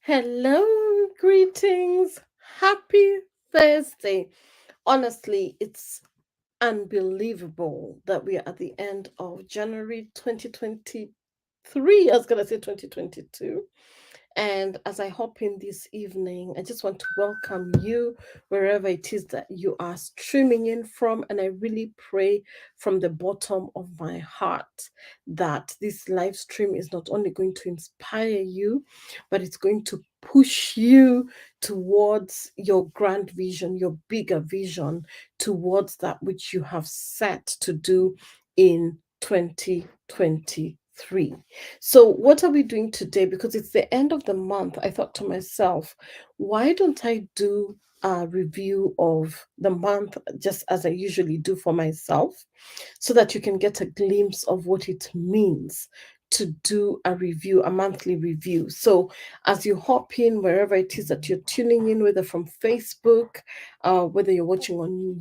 Hello, greetings. Happy Thursday. Honestly, it's unbelievable that we are at the end of January 2023. I was going to say 2022. And as I hop in this evening, I just want to welcome you wherever it is that you are streaming in from. And I really pray from the bottom of my heart that this live stream is not only going to inspire you, but it's going to push you towards your grand vision, your bigger vision, towards that which you have set to do in 2023. So, what are we doing today? Because it's the end of the month, I thought to myself, why don't I do a review of the month just as I usually do for myself, so that you can get a glimpse of what it means to do a review, a monthly review. So, as you hop in, wherever it is that you're tuning in, whether from Facebook, whether you're watching on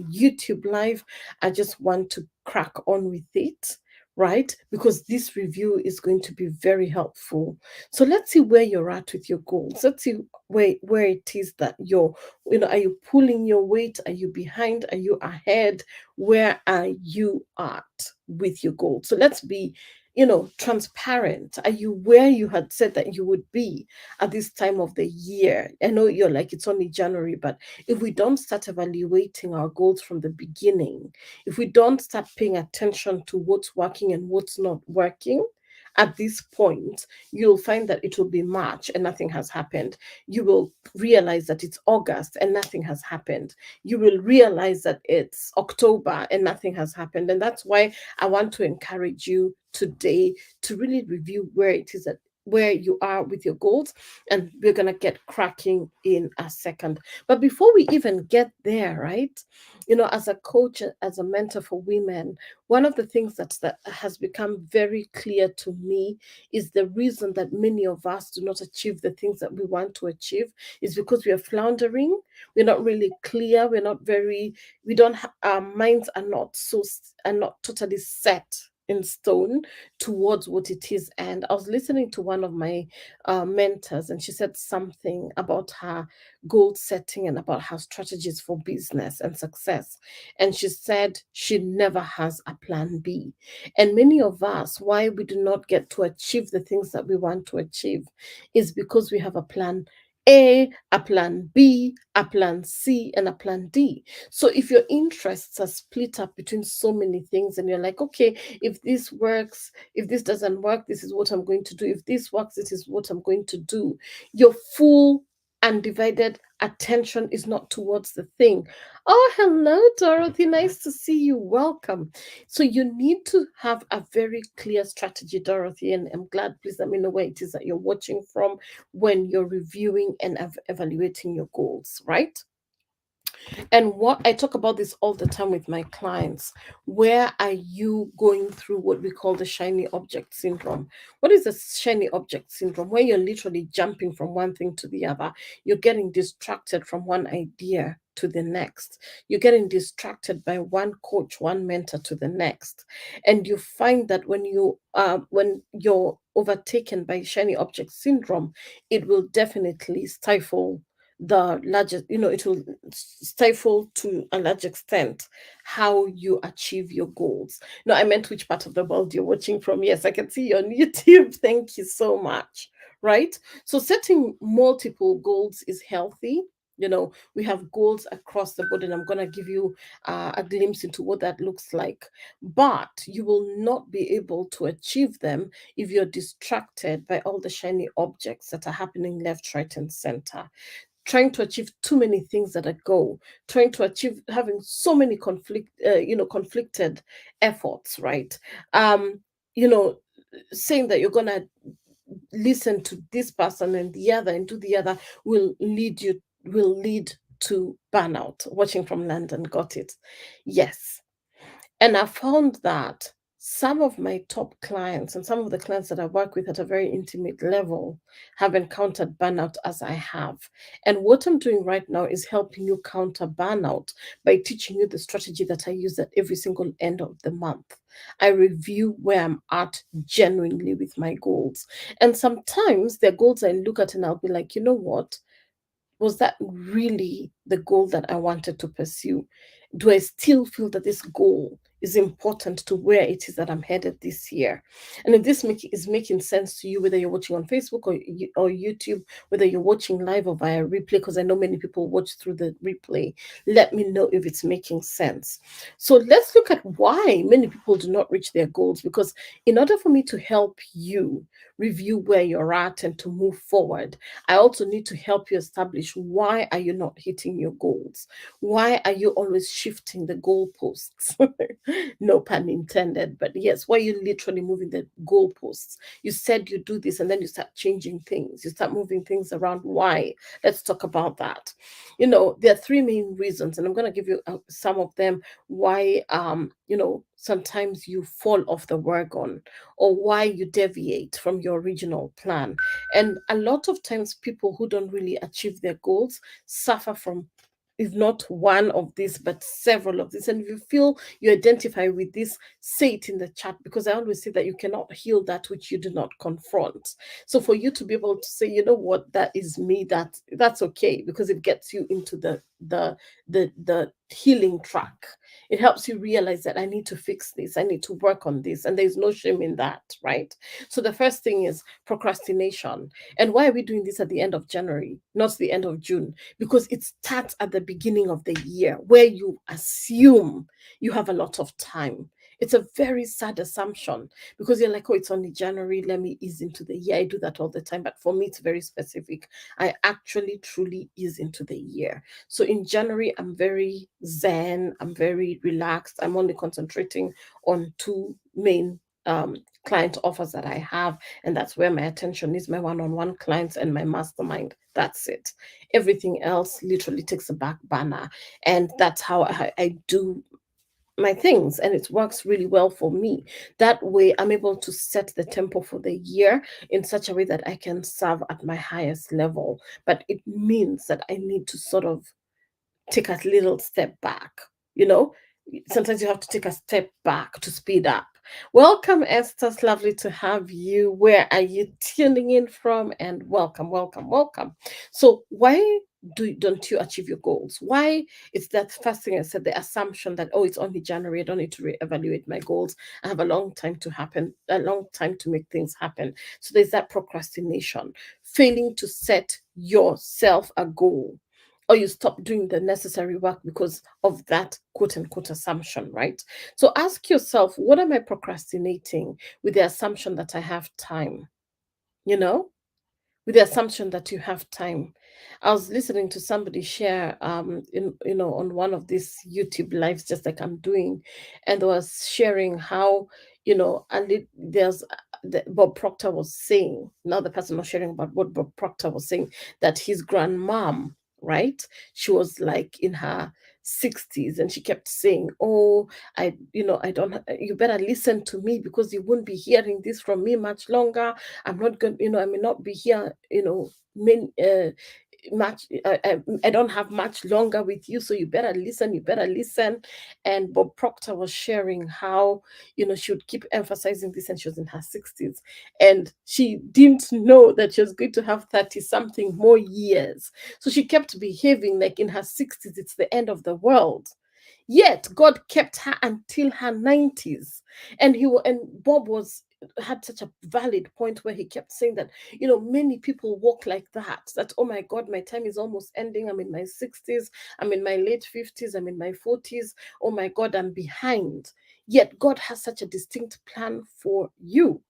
YouTube Live, I just want to crack on with it, right? Because this review is going to be very helpful. So let's see where you're at with your goals. Let's see where it is that are you pulling your weight? Are you behind? Are you ahead? Where are you at with your goals? So let's be transparent. Are you where you had said that you would be at this time of the year? I know you're like, it's only January, but if we don't start evaluating our goals from the beginning, if we don't start paying attention to what's working and what's not working, at this point, you'll find that it will be March and nothing has happened. You will realize that it's August and nothing has happened. You will realize that it's October and nothing has happened. And that's why I want to encourage you today to really review where it is that where you are with your goals, and we're going to get cracking in a second. But before we even get there, right, as a coach, as a mentor for women, one of the things that has become very clear to me is the reason that many of us do not achieve the things that we want to achieve is because we are floundering. We're not really clear. We're not very, we don't, our minds are not are not totally set in stone towards what it is. And I was listening to one of my mentors, and she said something about her goal setting and about her strategies for business and success. And she said she never has a plan B. And many of us, why we do not get to achieve the things that we want to achieve is because we have a plan a plan B, a plan C, and a plan D. So if your interests are split up between so many things and you're like, okay, if this works, if this doesn't work, this is what I'm going to do. If this works, this is what I'm going to do. Your full undivided attention is not towards the thing. Oh, hello, Dorothy. Nice to see you. Welcome. So you need to have a very clear strategy, Dorothy, and I'm glad. Please let me know where it is that you're watching from when you're reviewing and evaluating your goals, right? And what I talk about this all the time with my clients. Where are you going through what we call the shiny object syndrome? What is the shiny object syndrome? Where you're literally jumping from one thing to the other. You're getting distracted from one idea to the next. You're getting distracted by one coach, one mentor to the next. And you find that when you're overtaken by shiny object syndrome, it will definitely stifle the largest, it will stifle to a large extent how you achieve your goals. No, I meant which part of the world you're watching from. Yes, I can see you on YouTube. Thank you so much. Right? So setting multiple goals is healthy. We have goals across the board, and I'm going to give you a glimpse into what that looks like. But you will not be able to achieve them if you're distracted by all the shiny objects that are happening left, right, and center, trying to achieve too many things at a go, trying to achieve, having so many conflicted efforts, right? um you know Saying that you're gonna listen to this person and the other and do the other will lead to burnout. Watching from London, got it? Yes. And I found that some of my top clients and some of the clients that I work with at a very intimate level have encountered burnout as I have. And what I'm doing right now is helping you counter burnout by teaching you the strategy that I use at every single end of the month. I review where I'm at genuinely with my goals. And sometimes there are goals I look at and I'll be like, you know what? Was that really the goal that I wanted to pursue? Do I still feel that this goal is important to where it is that I'm headed this year? And if is making sense to you, whether you're watching on Facebook or YouTube, whether you're watching live or via replay, because I know many people watch through the replay, let me know if it's making sense. So let's look at why many people do not reach their goals. Because in order for me to help you review where you're at and to move forward, I also need to help you establish, why are you not hitting your goals? Why are you always shifting the goalposts? No pun intended, but yes, why are you literally moving the goalposts? You said you do this and then you start changing things. You start moving things around. Why? Let's talk about that. There are three main reasons, and I'm going to give you some of them, why sometimes you fall off the wagon, or why you deviate from your original plan. And a lot of times, people who don't really achieve their goals suffer from, if not one of these, but several of these. And if you feel you identify with this, say it in the chat, because I always say that you cannot heal that which you do not confront. So for you to be able to say, you know what, that is me, that's okay, because it gets you into the healing track. It helps you realize that I need to fix this, I need to work on this, and there's no shame in that, right? So the first thing is procrastination. And why are we doing this at the end of January, not the end of June? Because it starts at the beginning of the year, where you assume you have a lot of time. It's a very sad assumption, because you're like, oh, it's only January, let me ease into the year. I do that all the time, but for me, it's very specific. I actually truly ease into the year. So in January, I'm very zen, I'm very relaxed. I'm only concentrating on two main client offers that I have, and that's where my attention is: my one-on-one clients and my mastermind. That's it. Everything else literally takes a back burner, and that's how I do my things, and it works really well for me. That way I'm able to set the tempo for the year in such a way that I can serve at my highest level. But it means that I need to sort of take a little step back. You know, sometimes you have to take a step back to speed up. Welcome, Esther. It's lovely to have you. Where are you tuning in from? And welcome, welcome, welcome. So, why don't you achieve your goals? Why? It's that first thing I said, the assumption that, oh, it's only January, I don't need to reevaluate my goals. I have a long time to happen, a long time to make things happen. So there's that procrastination, failing to set yourself a goal, or you stop doing the necessary work because of that quote unquote assumption, right? So ask yourself, what am I procrastinating with the assumption that I have time? You know, with the assumption that you have time. I was listening to somebody share on one of these YouTube lives, just like I'm doing, and they was sharing how, and there's Bob Proctor was saying, now the person was sharing about what Bob Proctor was saying, that his grandmom, right? She was like in her 60s, and she kept saying, oh, I don't, you better listen to me, because you won't be hearing this from me much longer. I'm not going, I may not be here, much. I don't have much longer with you, so you better listen. You better listen. And Bob Proctor was sharing how, she would keep emphasizing this, and she was in her 60s, and she didn't know that she was going to have 30 something more years. So she kept behaving like in her 60s, it's the end of the world. Yet God kept her until her 90s. And Bob was had such a valid point where he kept saying that, many people walk like that, oh my God, my time is almost ending, I'm in my 60s, I'm in my late 50s, I'm in my 40s, oh my God, I'm behind. Yet God has such a distinct plan for you,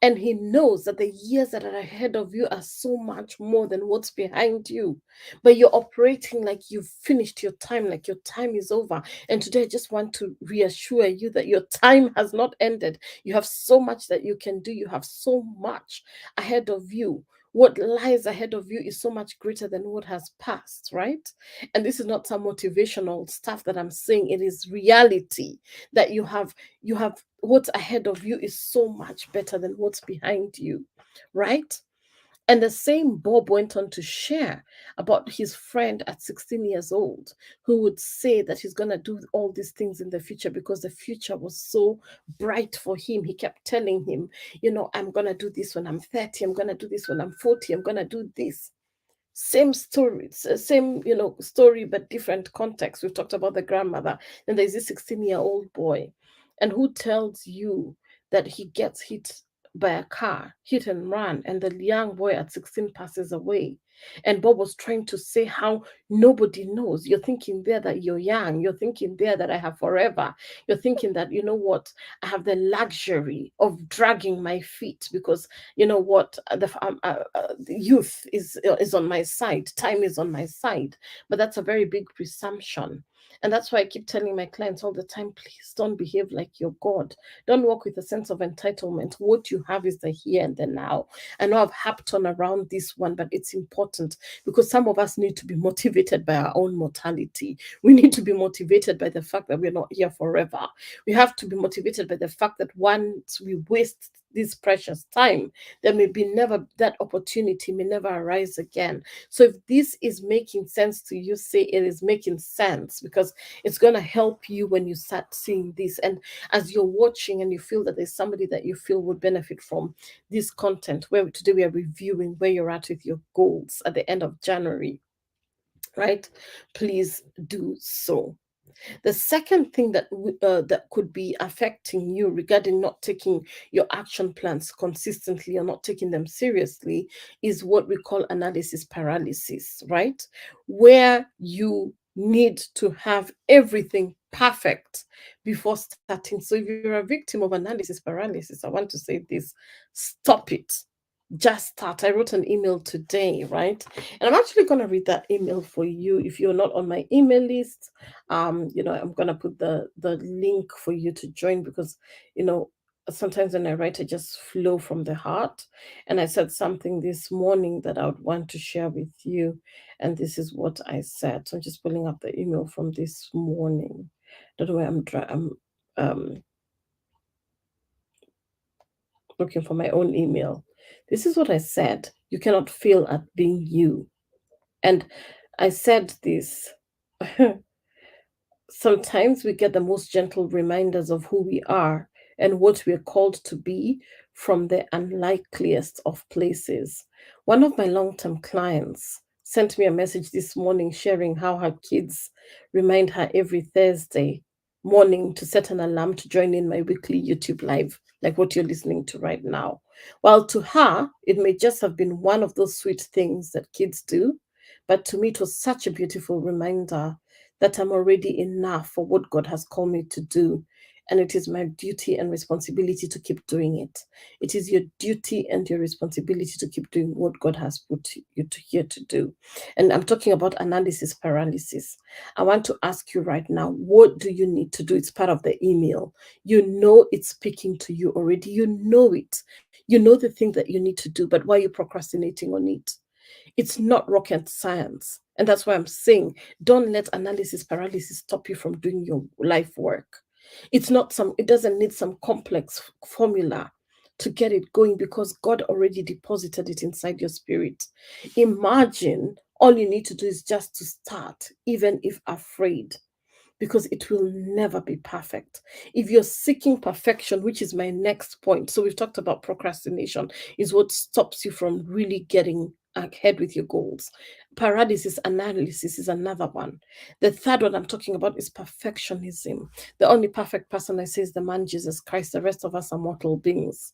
and he knows that the years that are ahead of you are so much more than what's behind you. But you're operating like you've finished your time, like your time is over. And today, I just want to reassure you that your time has not ended. You have so much that you can do, you have so much ahead of you. What lies ahead of you is so much greater than what has passed, right? And this is not some motivational stuff that I'm saying, it is reality that you have what's ahead of you is so much better than what's behind you, right? And the same Bob went on to share about his friend at 16 years old who would say that he's going to do all these things in the future because the future was so bright for him. He kept telling him, I'm going to do this when I'm 30, I'm going to do this when I'm 40, I'm going to do this. Same story, same, story, but different context. We've talked about the grandmother, and there's this 16-year-old boy, and who tells you that he gets hit by a car, hit and run, and the young boy at 16 passes away. And Bob was trying to say how nobody knows. You're thinking there that you're young. You're thinking there that I have forever. You're thinking that, you know what, I have the luxury of dragging my feet because what, the youth is on my side, time is on my side. But that's a very big presumption. And that's why I keep telling my clients all the time, please don't behave like you're God. Don't walk with a sense of entitlement. What you have is the here and the now. I know I've harped on around this one, but it's important because some of us need to be motivated by our own mortality. We need to be motivated by the fact that we're not here forever. We have to be motivated by the fact that once we waste this precious time, there may be never, that opportunity may never arise again. So if this is making sense to you, say it is making sense, because it's going to help you when you start seeing this. And as you're watching and you feel that there's somebody that you feel would benefit from this content, where today we are reviewing where you're at with your goals at the end of January, right? Please do so. The second thing that could be affecting you regarding not taking your action plans consistently or not taking them seriously is what we call analysis paralysis, right? Where you need to have everything perfect before starting. So if you're a victim of analysis paralysis, I want to say this: stop it. Just start. I wrote an email today, right? And I'm actually going to read that email for you. If you're not on my email list, I'm gonna put the link for you to join, because you know sometimes when I write, I just flow from the heart. And I said something this morning that I would want to share with you, and this is what I said. So I'm just pulling up the email from this morning. Don't know where I'm looking for my own email. This is what I said: you cannot fail at being you. And I said this. Sometimes we get the most gentle reminders of who we are and what we're called to be from the unlikeliest of places. One of my long term clients sent me a message this morning sharing how her kids remind her every Thursday morning to set an alarm to join in my weekly YouTube live, like what you're listening to right now. While to her, it may just have been one of those sweet things that kids do, but to me, it was such a beautiful reminder that I'm already enough for what God has called me to do. And it is my duty and responsibility to keep doing it. It is your duty and your responsibility to keep doing what God has put you to here to do. And I'm talking about analysis paralysis. I want to ask you right now, what do you need to do? It's part of the email. You know it's speaking to you already. You know it. You know the thing that you need to do, but why are you procrastinating on it? It's not rocket science. And that's why I'm saying, don't let analysis paralysis stop you from doing your life work. It doesn't need some complex formula to get it going, because God already deposited it inside your spirit. Imagine all you need to do is just to start, even if afraid, because it will never be perfect. If you're seeking perfection, which is my next point, so we've talked about procrastination, is what stops you from really getting ahead with your goals. Paralysis analysis is another one. The third one I'm talking about is perfectionism. The only perfect person I say is the man Jesus Christ. The rest of us are mortal beings.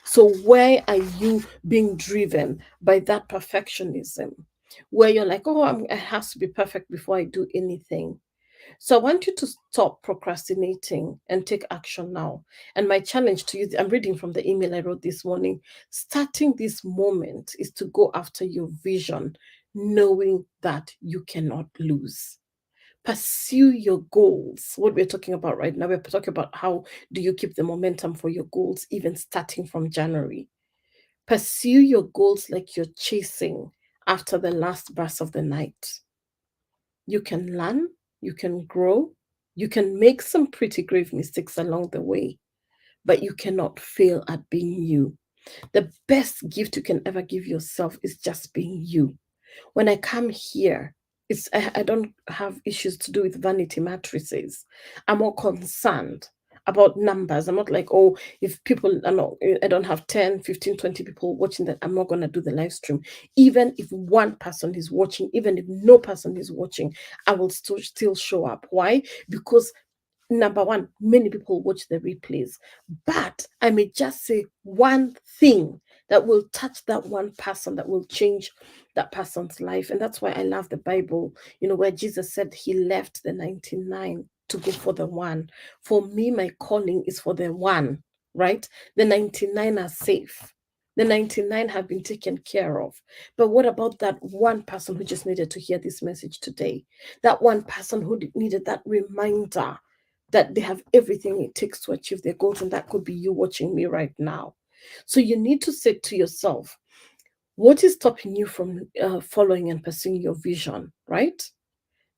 So where are you being driven by that perfectionism, where you're like, oh, it has to be perfect before I do anything? So I want you to stop procrastinating and take action now. And my challenge to you, I'm reading from the email I wrote this morning. Starting this moment is to go after your vision, knowing that you cannot lose. Pursue your goals. What we're talking about right now, we're talking about how do you keep the momentum for your goals, even starting from January. Pursue your goals like you're chasing after the last bus of the night. You can learn, you can grow, you can make some pretty grave mistakes along the way, but you cannot fail at being you. The best gift you can ever give yourself is just being you. When I come here, I don't have issues to do with vanity matrices. I'm more concerned about numbers. I'm not like, oh, if people are not, I don't have 10, 15, 20 people watching, that I'm not going to do the live stream. Even if one person is watching, even if no person is watching, I will still show up. Why? Because number one, many people watch the replays, but I may just say one thing that will touch that one person, that will change that person's life. And that's why I love the Bible, where Jesus said he left the 99 to go for the one. For me, my calling is for the one, right? The 99 are safe. The 99 have been taken care of. But what about that one person who just needed to hear this message today? That one person who needed that reminder that they have everything it takes to achieve their goals, and that could be you watching me right now. So you need to say to yourself, what is stopping you from following and pursuing your vision, right?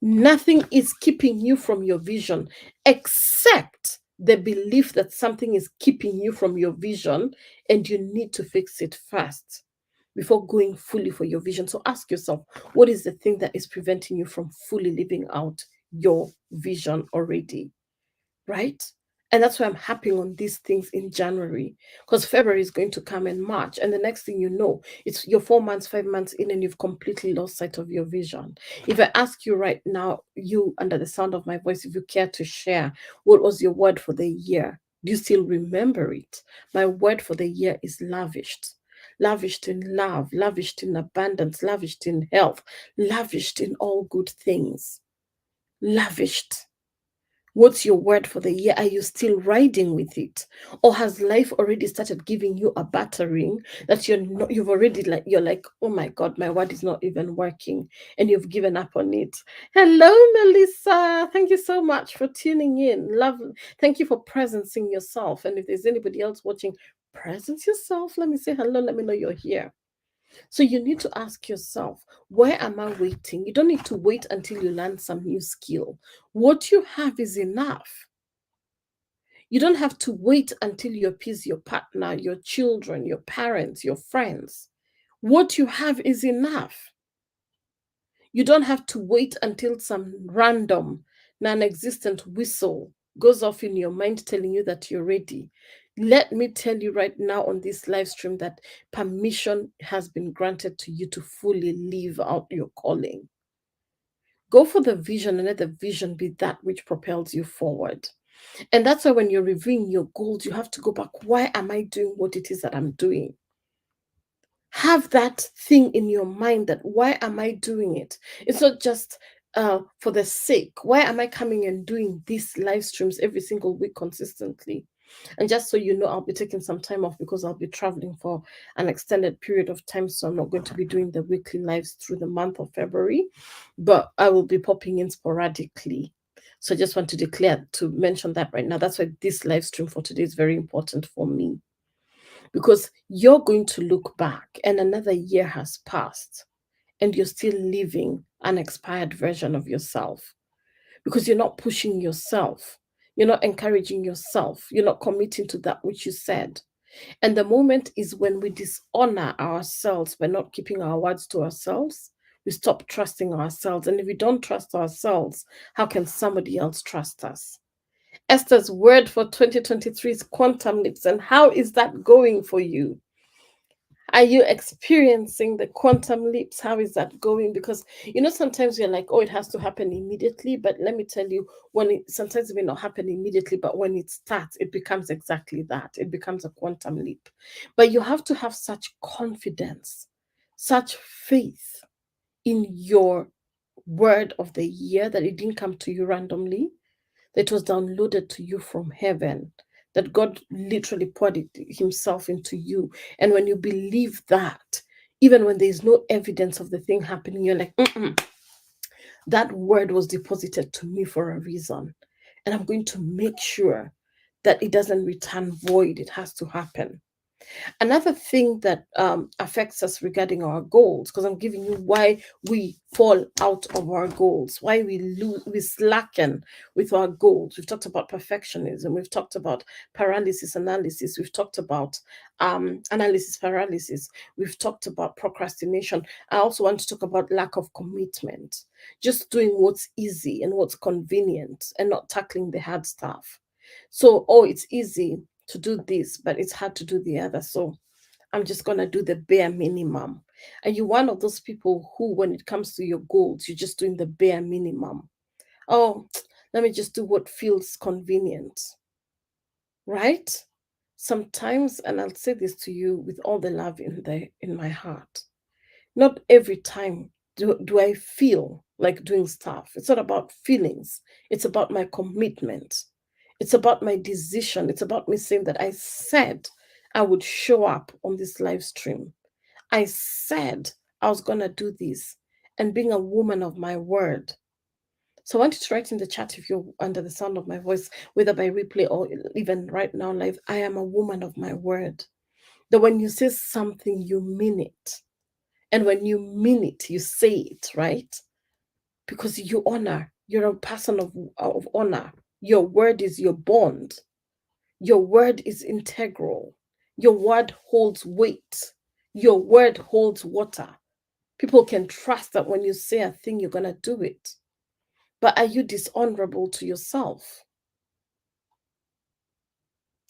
Nothing is keeping you from your vision except the belief that something is keeping you from your vision, and you need to fix it first before going fully for your vision. So ask yourself, what is the thing that is preventing you from fully living out your vision already? Right? And that's why I'm harping on these things in January, because February is going to come in March. And the next thing you know, it's you're 4 months, 5 months in, and you've completely lost sight of your vision. If I ask you right now, you under the sound of my voice, if you care to share, what was your word for the year? Do you still remember it? My word for the year is lavished. Lavished in love, lavished in abundance, lavished in health, lavished in all good things. Lavished. What's your word for the year? Are you still riding with it? Or has life already started giving you a battering that you've already you're like, oh my God, my word is not even working, and you've given up on it. Hello, Melissa. Thank you so much for tuning in. Love. Thank you for presencing yourself. And if there's anybody else watching, presence yourself. Let me say hello. Let me know you're here. So you need to ask yourself, where am I waiting? You don't need to wait until you learn some new skill. What you have is enough. You don't have to wait until you appease your partner, your children, your parents, your friends. What you have is enough. You don't have to wait until some random, non existent whistle goes off in your mind telling you that you're ready. Let me tell you right now on this live stream that permission has been granted to you to fully live out your calling. Go for the vision and let the vision be that which propels you forward. And that's why when you're reviewing your goals, you have to go back. Why am I doing what it is that I'm doing? Have that thing in your mind that why am I doing it? It's not just for the sake. Why am I coming and doing these live streams every single week consistently? And just so you know, I'll be taking some time off because I'll be traveling for an extended period of time. So I'm not going to be doing the weekly lives through the month of February, but I will be popping in sporadically. So I just want to mention that right now. That's why this live stream for today is very important for me, because you're going to look back and another year has passed and you're still living an expired version of yourself, because you're not pushing yourself, you're not encouraging yourself, you're not committing to that which you said. And the moment is when we dishonor ourselves by not keeping our words to ourselves. We stop trusting ourselves. And if we don't trust ourselves, how can somebody else trust us? Esther's word for 2023 is quantum leaps. And how is that going for you? Are you experiencing the quantum leaps? How is that going? Because sometimes you're like, oh, it has to happen immediately. But let me tell you, sometimes it may not happen immediately, but when it starts, it becomes exactly that. It becomes a quantum leap. But you have to have such confidence, such faith in your word of the year that it didn't come to you randomly, that was downloaded to you from heaven, that God literally poured it himself into you. And when you believe that, even when there's no evidence of the thing happening, you're like, that word was deposited to me for a reason. And I'm going to make sure that it doesn't return void. It has to happen. Another thing that affects us regarding our goals, because I'm giving you why we fall out of our goals, why we slacken with our goals. We've talked about perfectionism. We've talked about paralysis analysis. We've talked about analysis paralysis. We've talked about procrastination. I also want to talk about lack of commitment, just doing what's easy and what's convenient and not tackling the hard stuff. So, oh, it's easy to do this, but it's hard to do the other. So I'm just going to do the bare minimum. Are you one of those people who, when it comes to your goals, you're just doing the bare minimum? Oh, let me just do what feels convenient, right? Sometimes, and I'll say this to you with all the love in my heart, not every time do I feel like doing stuff. It's not about feelings, it's about my commitment. It's about my decision. It's about me saying that I said I would show up on this live stream. I said I was going to do this and being a woman of my word. So I want you to write in the chat if you're under the sound of my voice, whether by replay or even right now live. I am a woman of my word. That when you say something, you mean it. And when you mean it, you say it, right? Because you honor. You're a person of honor. Your word is your bond. Your word is integral. Your word holds weight. Your word holds water. People can trust that when you say a thing, you're going to do it. But are you dishonorable to yourself?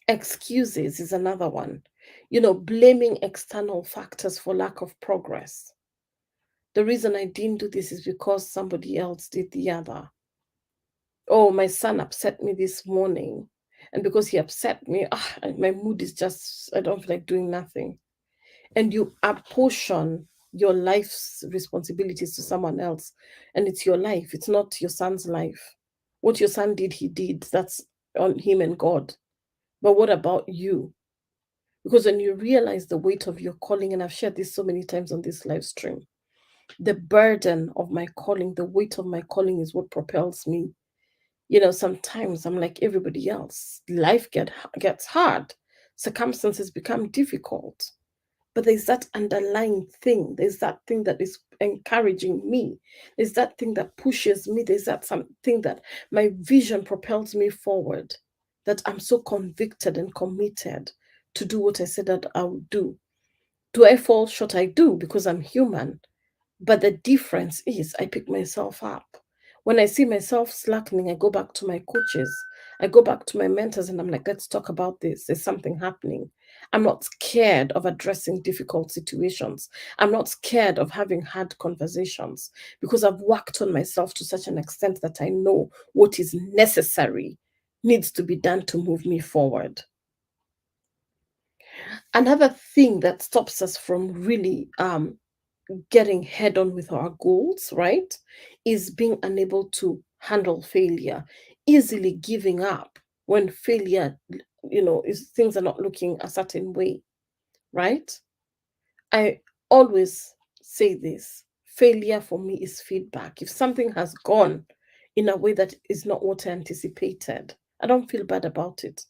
Excuses is another one. Blaming external factors for lack of progress. The reason I didn't do this is because somebody else did the other. Oh, my son upset me this morning. And because he upset me, my mood is just, I don't feel like doing nothing. And you apportion your life's responsibilities to someone else. And it's your life, it's not your son's life. What your son did, he did. That's on him and God. But what about you? Because when you realize the weight of your calling, and I've shared this so many times on this live stream, the burden of my calling, the weight of my calling is what propels me. Sometimes I'm like everybody else. Life gets hard. Circumstances become difficult. But there's that underlying thing. There's that thing that is encouraging me. There's that thing that pushes me. There's that something that my vision propels me forward. That I'm so convicted and committed to do what I said that I would do. Do I fall short? I do because I'm human. But the difference is I pick myself up. When I see myself slackening, I go back to my coaches. I go back to my mentors and I'm like, let's talk about this. There's something happening. I'm not scared of addressing difficult situations. I'm not scared of having hard conversations because I've worked on myself to such an extent that I know what is necessary needs to be done to move me forward. Another thing that stops us from really getting head on with our goals, right, is being unable to handle failure, easily giving up when failure, is things are not looking a certain way, right? I always say this: failure for me is feedback. If something has gone in a way that is not what I anticipated, I don't feel bad about it.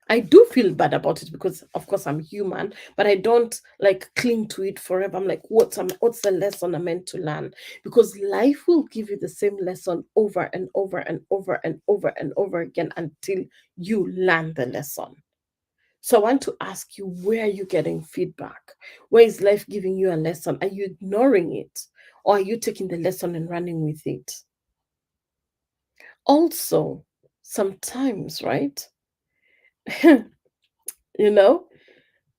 I do feel bad about it because, of course, I'm human, but I don't like cling to it forever. I'm like, what's the lesson I'm meant to learn? Because life will give you the same lesson over and over and over and over and over again until you learn the lesson. So I want to ask you, where are you getting feedback? Where is life giving you a lesson? Are you ignoring it? Or are you taking the lesson and running with it? Also, sometimes, right? you know,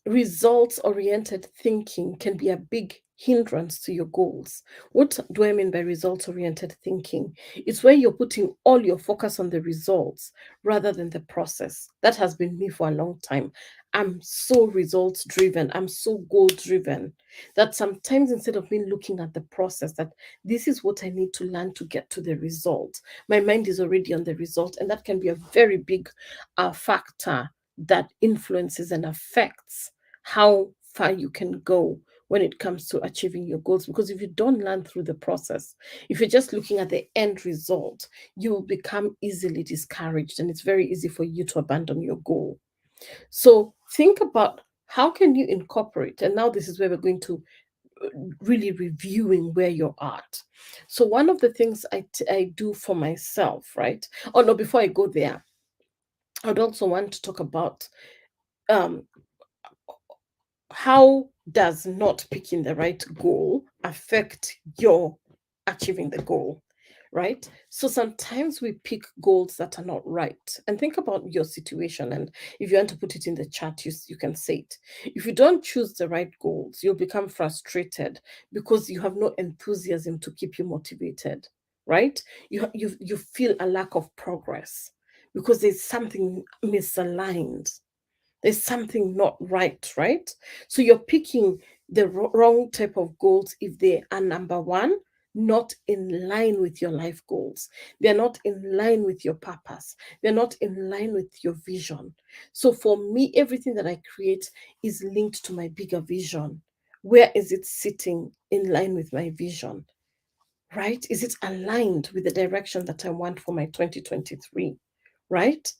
results oriented thinking can be a big hindrance to your goals. What do I mean by results oriented thinking? It's where you're putting all your focus on the results rather than the process. That has been me for a long time. I'm so results driven, I'm so goal driven that sometimes instead of me looking at the process, that this is what I need to learn to get to the result, my mind is already on the result. And that can be a very big factor that influences and affects how far you can go when it comes to achieving your goals. Because if you don't learn through the process, if you're just looking at the end result, you will become easily discouraged and it's very easy for you to abandon your goal. So think about How can you incorporate? And now this is where we're going to really reviewing where you're at. So one of the things I do for myself, right? Oh no, before I go there, I'd also want to talk about um, how does not picking the right goal affect your achieving the goal, right? So sometimes we pick goals that are not right. And think about your situation, and if you want to put it in the chat, you can say it. If you don't choose the right goals, you'll become frustrated because you have no enthusiasm to keep you motivated, right? You feel a lack of progress because there's something misaligned, there's something not right, right? So you're picking the wrong type of goals if they are, number one, not in line with your life goals. They're not in line with your purpose. They're not in line with your vision. So for me, everything that I create is linked to my bigger vision. Where is it sitting in line with my vision? Right? Is it aligned with the direction that I want for my 2023? Right?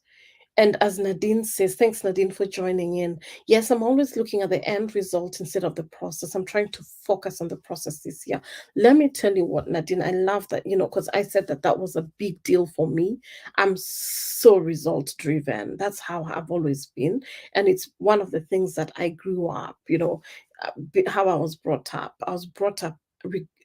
And as Nadine says, thanks Nadine for joining in. Yes, I'm always looking at the end result instead of the process. I'm trying to focus on the process this year. Let me tell you what, Nadine, I love that, because I said that that was a big deal for me. I'm so result driven. That's how I've always been. And it's one of the things that I grew up, how I was brought up. I was brought up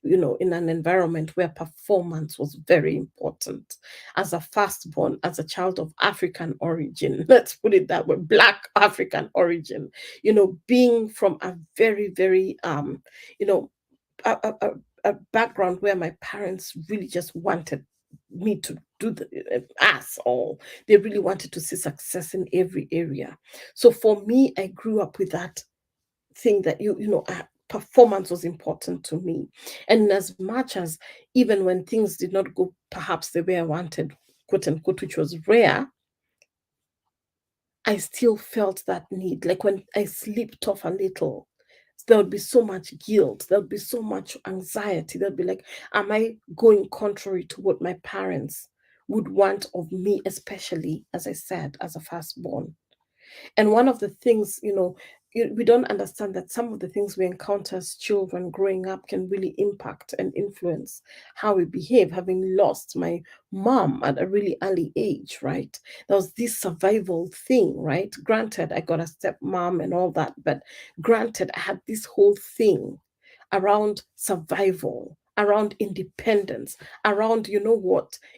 in an environment where performance was very important. As a firstborn, as a child of African origin, let's put it that way, Black African origin, being from a very, very, you know, a, a, a a background where my parents really just wanted me to do us all. They really wanted to see success in every area. So for me, I grew up with that thing that performance was important to me. And as much as, even when things did not go perhaps the way I wanted, quote unquote, which was rare, I still felt that need. Like when I slipped off a little, there would be so much guilt, there would be so much anxiety. There'd be like, am I going contrary to what my parents would want of me, especially, as I said, as a firstborn? And one of the things, we don't understand that some of the things we encounter as children growing up can really impact and influence how we behave. Having lost my mom at a really early age, right? There was this survival thing, right? Granted, I got a stepmom and all that, but granted, I had this whole thing around survival, around independence, around,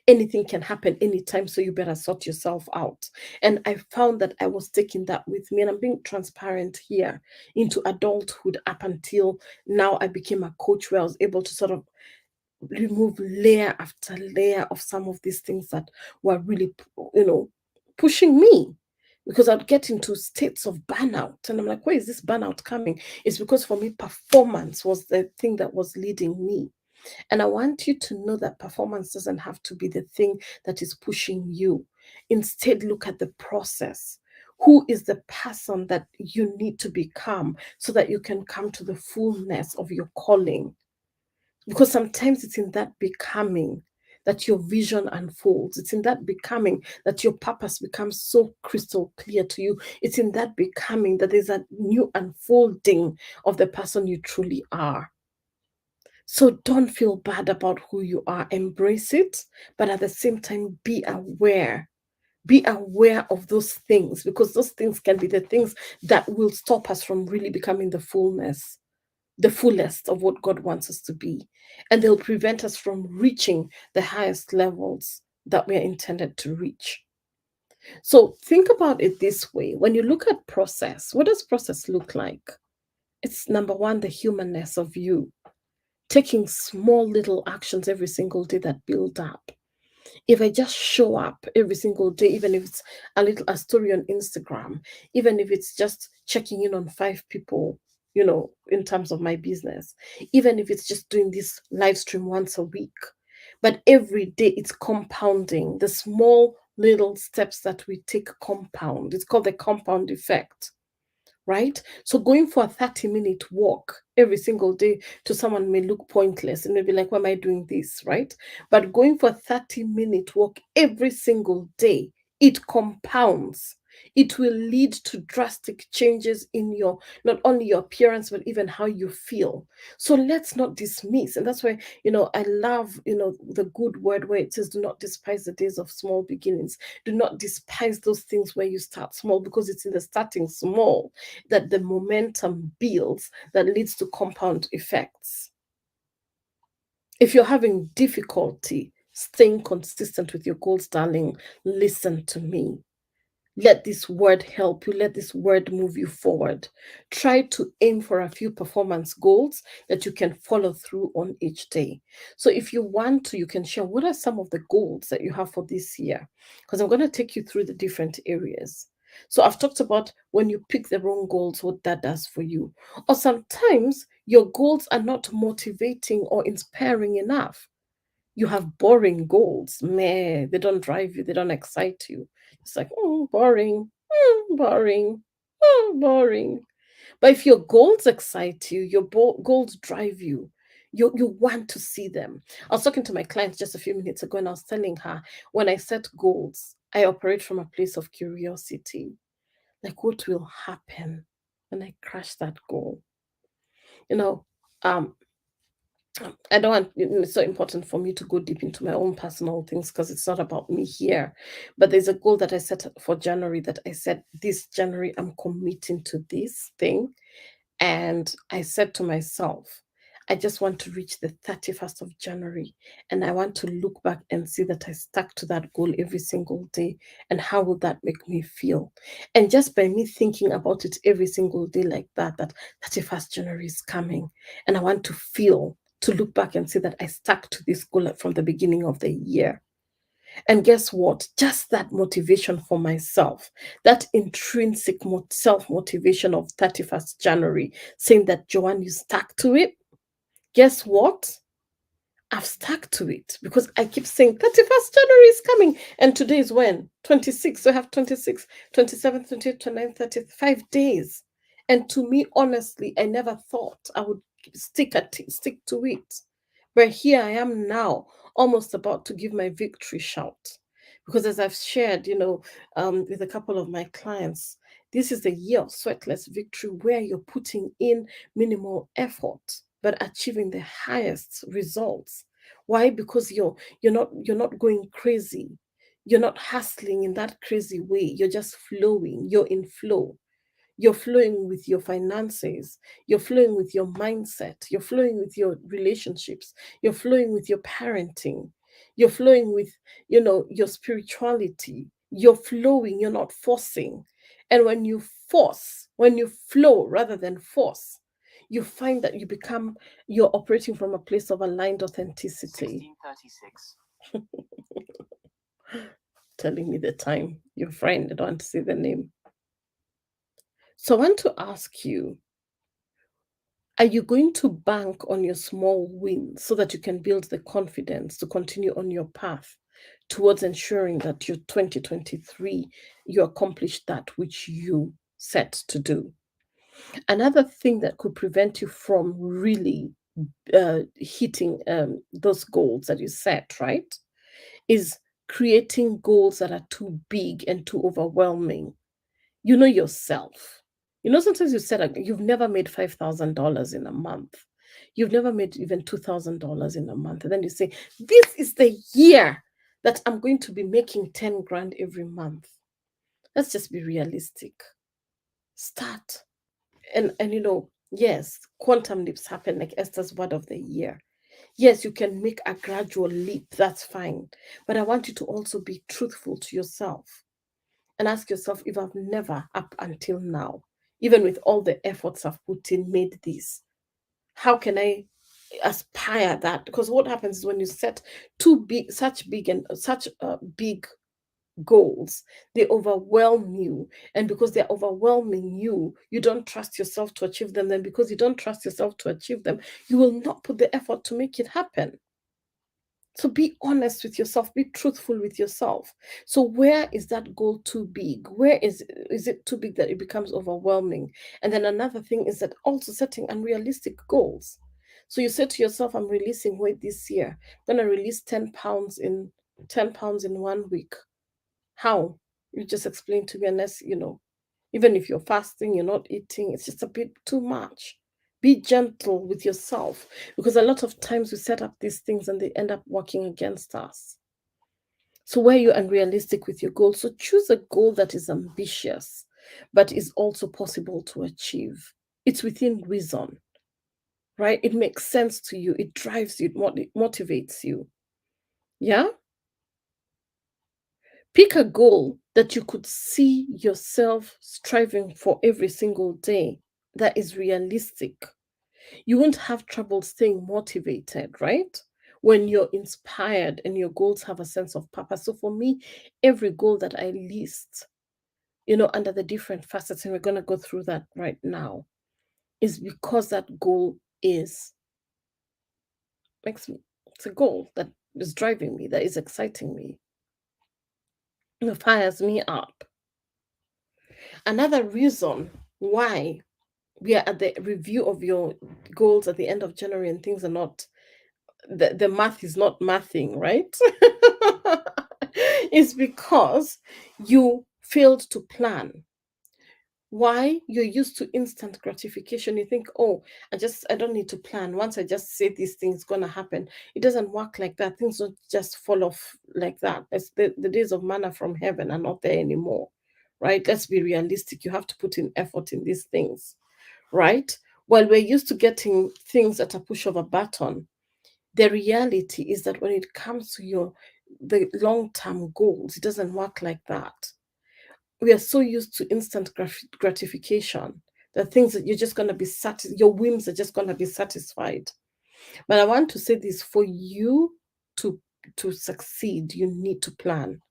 anything can happen anytime, so you better sort yourself out. And I found that I was taking that with me, and I'm being transparent here, into adulthood up until now. I became a coach where I was able to sort of remove layer after layer of some of these things that were really, pushing me, because I'd get into states of burnout. And I'm like, where is this burnout coming? It's because for me, performance was the thing that was leading me. And I want you to know that performance doesn't have to be the thing that is pushing you. Instead, look at the process. Who is the person that you need to become so that you can come to the fullness of your calling? Because sometimes it's in that becoming that your vision unfolds. It's in that becoming that your purpose becomes so crystal clear to you. It's in that becoming that there's a new unfolding of the person you truly are. So don't feel bad about who you are. Embrace it, but at the same time, be aware. Be aware of those things, because those things can be the things that will stop us from really becoming the fullest of what God wants us to be. And they'll prevent us from reaching the highest levels that we are intended to reach. So think about it this way. When you look at process, what does process look like? It's number one, the humanness of you, taking small little actions every single day that build up. If I just show up every single day, even if it's a story on Instagram, even if it's just checking in on 5 people, in terms of my business, even if it's just doing this live stream once a week, but every day it's compounding. The small little steps that we take compound. It's called the compound effect, right? So going for a 30-minute walk every single day to someone may look pointless and maybe like, why am I doing this, right? But going for a 30-minute walk every single day, it compounds. It will lead to drastic changes in your, not only your appearance, but even how you feel. So let's not dismiss. And that's why, I love, the good word where it says, do not despise the days of small beginnings. Do not despise those things where you start small, because it's in the starting small that the momentum builds that leads to compound effects. If you're having difficulty staying consistent with your goals, darling, listen to me. Let this word help you. Let this word move you forward. Try to aim for a few performance goals that you can follow through on each day. So, if you want to, you can share what are some of the goals that you have for this year, because I'm going to take you through the different areas. So, I've talked about when you pick the wrong goals, what that does for you. Or sometimes your goals are not motivating or inspiring enough. You have boring goals. Meh, they don't drive you, they don't excite you. It's like, boring, boring, boring. But if your goals excite you, your goals drive you, you want to see them. I was talking to my client just a few minutes ago, and I was telling her, when I set goals, I operate from a place of curiosity. Like, what will happen when I crash that goal? You know, um, I don't want, it's so important for me to go deep into my own personal things because it's not about me here. But there's a goal that I set for January, that I said, this January, I'm committing to this thing. And I said to myself, I just want to reach the 31st of January. And I want to look back and see that I stuck to that goal every single day. And how will that make me feel? And just by me thinking about it every single day like that, that 31st January is coming. And I want to feel, to look back and see that I stuck to this goal from the beginning of the year. And guess what? Just that motivation for myself, that intrinsic self motivation of 31st January, saying that, Joanne, you stuck to it. Guess what? I've stuck to it because I keep saying 31st January is coming. And today is when? 26. So I have 26, 27, 28, 29, 30, 5 days. And to me, honestly, I never thought I would stick to it. But here I am now, almost about to give my victory shout. Because as I've shared, with a couple of my clients, this is the year of sweatless victory where you're putting in minimal effort but achieving the highest results. Why? Because you're not going crazy. You're not hustling in that crazy way. You're just flowing. You're in flow. You're flowing with your finances. You're flowing with your mindset. You're flowing with your relationships. You're flowing with your parenting. You're flowing with, your spirituality. You're flowing. You're not forcing. And when you flow rather than force, you find that you're operating from a place of aligned authenticity. 16:36. Telling me the time, your friend, I don't want to say the name. So I want to ask you, are you going to bank on your small wins so that you can build the confidence to continue on your path towards ensuring that your 2023, you accomplish that which you set to do? Another thing that could prevent you from really hitting those goals that you set, right, is creating goals that are too big and too overwhelming. You know yourself. Sometimes you said, like, you've never made $5,000 in a month. You've never made even $2,000 in a month. And then you say, this is the year that I'm going to be making 10 grand every month. Let's just be realistic. Start. And yes, quantum leaps happen, like Esther's word of the year. Yes, you can make a gradual leap. That's fine. But I want you to also be truthful to yourself and ask yourself, if I've never, up until now, even with all the efforts I've put in, made this, how can I aspire that? Because what happens is when you set such big goals, they overwhelm you. And because they're overwhelming you, you don't trust yourself to achieve them. Then because you don't trust yourself to achieve them, you will not put the effort to make it happen. So be honest with yourself, be truthful with yourself. So where is that goal too big? Where is it too big that it becomes overwhelming? And then another thing is that also setting unrealistic goals. So you say to yourself, I'm releasing weight this year. I'm gonna release 10 pounds in 1 week. How? You just explain to me, unless, even if you're fasting, you're not eating, it's just a bit too much. Be gentle with yourself, because a lot of times we set up these things and they end up working against us. So where you're unrealistic with your goal, so choose a goal that is ambitious, but is also possible to achieve. It's within reason, right? It makes sense to you. It drives you. It motivates you. Yeah. Pick a goal that you could see yourself striving for every single day, that is realistic. You won't have trouble staying motivated, right? When you're inspired and your goals have a sense of purpose. So for me, every goal that I list, under the different facets, and we're going to go through that right now, is because that goal is makes me, it's a goal that is driving me, that is exciting me, that fires me up. Another reason why we are at the review of your goals at the end of January and things are not, the math is not mathing, right? Is because you failed to plan. Why? You're used to instant gratification. You think, oh, I don't need to plan. Once I just say these things gonna happen. It doesn't work like that. Things don't just fall off like that. It's the days of manna from heaven are not there anymore. Right? Let's be realistic. You have to put in effort in these things, right? While we're used to getting things at a push of a button, the reality is that when it comes to the long-term goals, it doesn't work like that. We are so used to instant gratification, the things that you're just going to be satisfied, your whims are just going to be satisfied. But I want to say this: for you to succeed, you need to plan.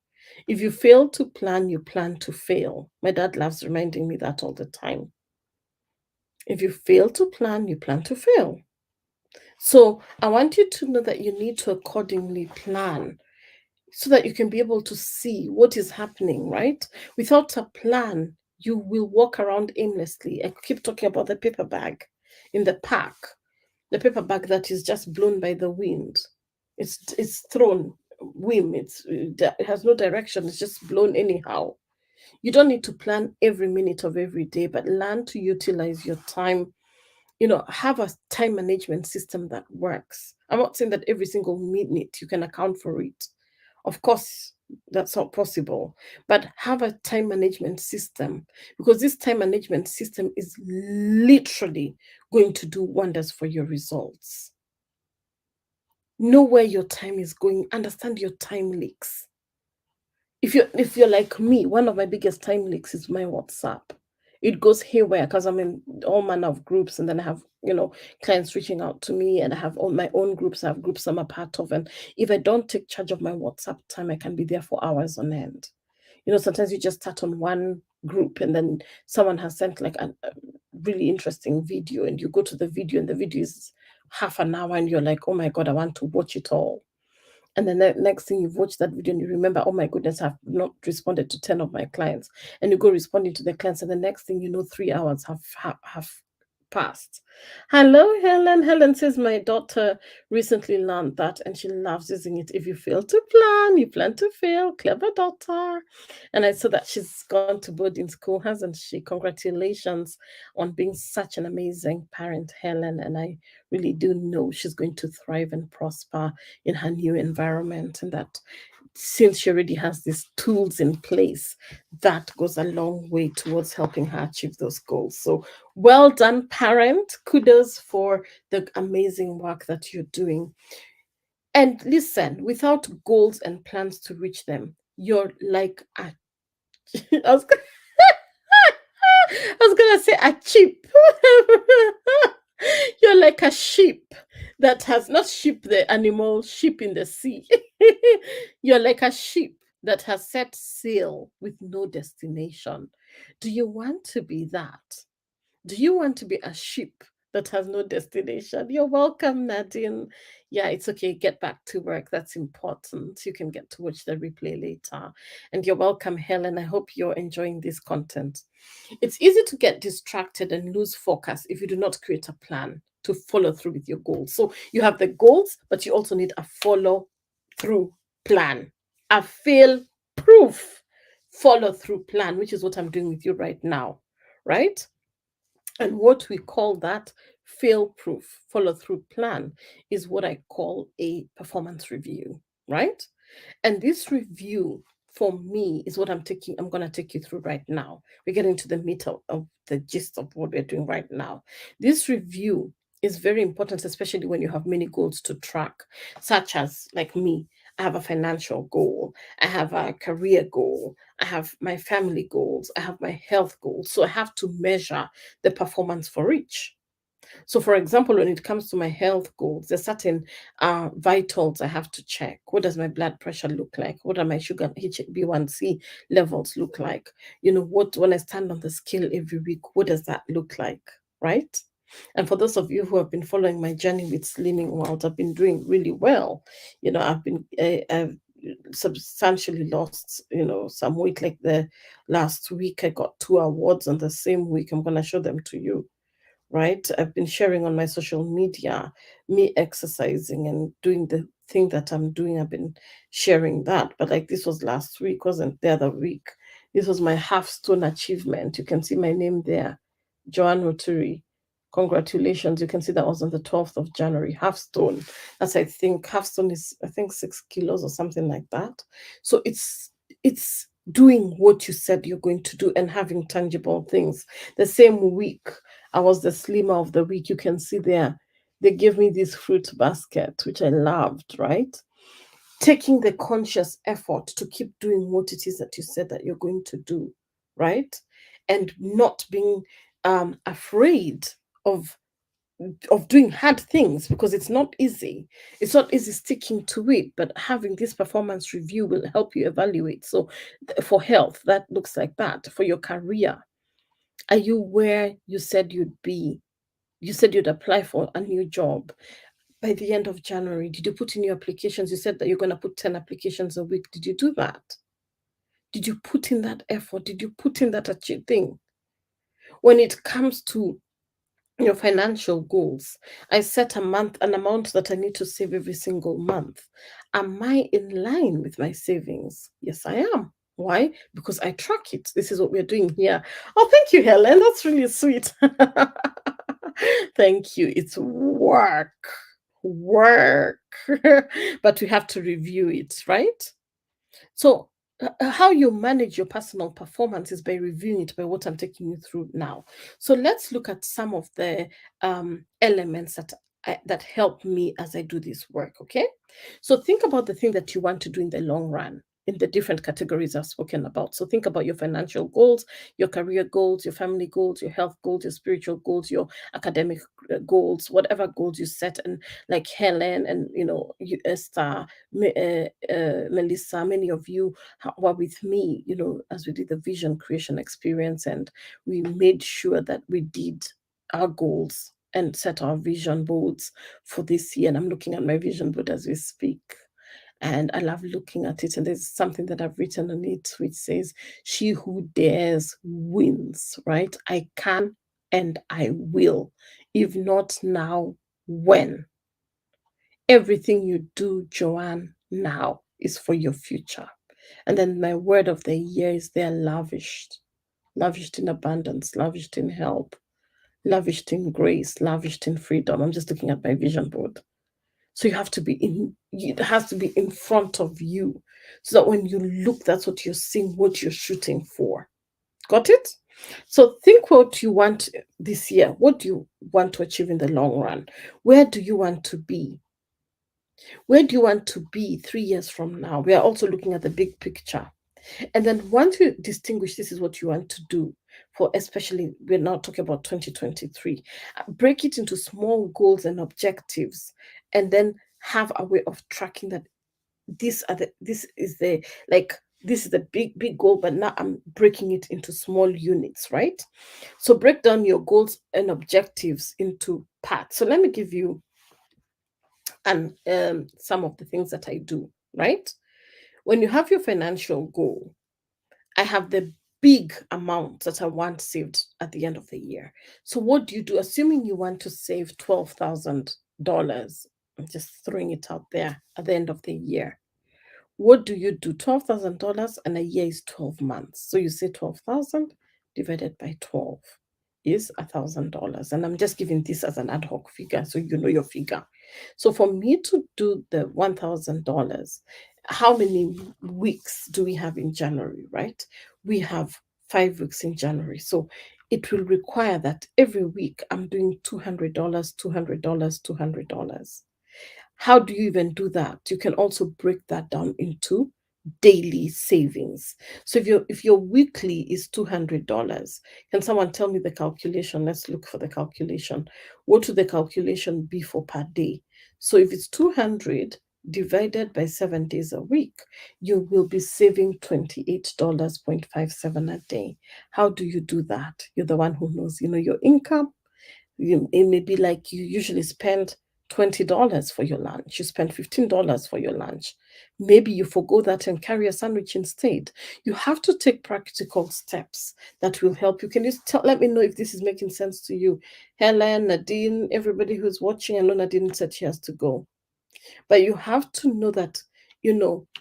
If you fail to plan, you plan to fail. My dad loves reminding me that all the time. If you fail to plan, you plan to fail. So I want you to know that you need to accordingly plan, so that you can be able to see what is happening, right? Without a plan, you will walk around aimlessly. I keep talking about the paper bag in the park, the paper bag that is just blown by the wind. It's thrown whim. It has no direction. It's just blown anyhow. You don't need to plan every minute of every day, but learn to utilize your time. Have a time management system that works. I'm not saying that every single minute you can account for it. Of course, that's not possible. But have a time management system, because this time management system is literally going to do wonders for your results. Know where your time is going, understand your time leaks. If you're like me, one of my biggest time leaks is my WhatsApp. It goes haywire because I'm in all manner of groups, and then I have, clients reaching out to me, and I have all my own groups. I have groups I'm a part of, and if I don't take charge of my WhatsApp time, I can be there for hours on end. Sometimes you just start on one group, and then someone has sent like a really interesting video, and you go to the video, and the video is half an hour, and you're like, oh my God, I want to watch it all. And then the next thing, you've watched that video and you remember, oh my goodness, I've not responded to 10 of my clients. And you go responding to the clients, and the next thing you know, 3 hours have passed. Hello, Helen. Helen says, my daughter recently learned that and she loves using it. If you fail to plan, you plan to fail. Clever daughter. And I saw that she's gone to boarding school, hasn't she? Congratulations on being such an amazing parent, Helen. And I really do know she's going to thrive and prosper in her new environment, and that since she already has these tools in place, that goes a long way towards helping her achieve those goals. So well done, parent. Kudos for the amazing work that you're doing. And listen, without goals and plans to reach them, you're like a I was, I was gonna say a sheep. You're like a sheep that has not sheep the animal, sheep in the sea. You're like a sheep that has set sail with no destination. Do you want to be that? Do you want to be a sheep that has no destination? You're welcome, Nadine. Yeah, it's okay. Get back to work. That's important. You can get to watch the replay later. And you're welcome, Helen. I hope you're enjoying this content. It's easy to get distracted and lose focus if you do not create a plan to follow through with your goals. So you have the goals, but you also need a follow through plan, a fail proof follow through plan, which is what I'm doing with you right now, right? And what we call that fail proof follow through plan is what I call a performance review, right? And this review for me is what I'm going to take you through right now. We're getting to the meat of the gist of what we're doing right now. This review is very important, especially when you have many goals to track, such as like me. I have a financial goal, I have a career goal, I have my family goals, I have my health goals. So I have to measure the performance for each. So, for example, when it comes to my health goals, there's certain vitals I have to check. What does my blood pressure look like? What are my sugar HbA1c levels look like? You know, what when I stand on the scale every week, what does that look like? Right? And for those of you who have been following my journey with Slimming World, I've been doing really well. You know, I've substantially lost, you know, some weight. Like the last week, I got 2 awards on the same week. I'm gonna show them to you, right? I've been sharing on my social media, me exercising and doing the thing that I'm doing. I've been sharing that. But like this was last week, wasn't the other week. This was my half stone achievement. You can see my name there, Joanne Rotary. Congratulations. You can see that was on the 12th of January. Half stone. That's, I think, half stone is, I think, 6 kilos or something like that. So it's doing what you said you're going to do and having tangible things. The same week, I was the slimmer of the week. You can see there, they gave me this fruit basket, which I loved, right? Taking the conscious effort to keep doing what it is that you said that you're going to do, right? And not being afraid of doing hard things, because it's not easy. It's not easy sticking to it, but having this performance review will help you evaluate. So for health, that looks like that. For your career, are you where you said you'd be? You said you'd apply for a new job by the end of January. Did you put in your applications? You said that you're going to put 10 applications a week. Did you do that? Did you put in that effort? Did you put in that thing? When it comes to your financial goals, I set an amount that I need to save every single month. Am I in line with my savings? Yes, I am. Why? Because I track it. This is what we're doing here. Oh, thank you, Helen. That's really sweet. Thank you. It's work. Work. But we have to review it, right? So, how you manage your personal performance is by reviewing it, by what I'm taking you through now. So, let's look at some of the elements that help me as I do this work. Okay. So, think about the thing that you want to do in the long run, in the different categories I've spoken about. So, think about your financial goals, your career goals, your family goals, your health goals, your spiritual goals, your academic goals, whatever goals you set. And like Helen and, you know, you, Esther, Melissa, many of you were with me, you know, as we did the vision creation experience, and we made sure that we did our goals and set our vision boards for this year. And I'm looking at my vision board as we speak. And I love looking at it. And there's something that I've written on it which says, "She who dares wins," right? I can and I will. If not now, when? Everything you do, Joanne, now is for your future. And then my word of the year is they're lavished. Lavished in abundance, lavished in help, lavished in grace, lavished in freedom. I'm just looking at my vision board. So you have to be in, it has to be in front of you. So that when you look, that's what you're seeing, what you're shooting for. Got it? So think what you want this year. What do you want to achieve in the long run? Where do you want to be? Where do you want to be 3 years from now? We are also looking at the big picture. And then once you distinguish this is what you want to do, for especially we're now talking about 2023, break it into small goals and objectives, and then have a way of tracking that this is the like this is the big goal, but now I'm breaking it into small units, right? So break down your goals and objectives into parts. So let me give you and some of the things that I do, right? When you have your financial goal, I have the big amount that I want saved at the end of the year. So what do you do? Assuming you want to save $12,000, I'm just throwing it out there at the end of the year. What do you do? $12,000 and a year is 12 months. So you say 12,000 divided by 12 is $1,000. And I'm just giving this as an ad hoc figure so you know your figure. So for me to do the $1,000, how many weeks do we have in January, right? We have 5 weeks in January. So it will require that every week I'm doing $200, $200, $200. How do you even do that? You can also break that down into daily savings. So if your weekly is $200, can someone tell me the calculation? Let's look for the calculation. What would the calculation be for per day? So if it's 200 divided by 7 days a week, you will be saving $28.57 a day. How do you do that? You're the one who knows, your income. It may be like you usually spend $20 for your lunch. You spend $15 for your lunch. Maybe you forgo that and carry a sandwich instead. You have to take practical steps that will help you. Can you let me know if this is making sense to you? Helen, Nadine, everybody who's watching. I know Nadine said she has to go. But you have to know that,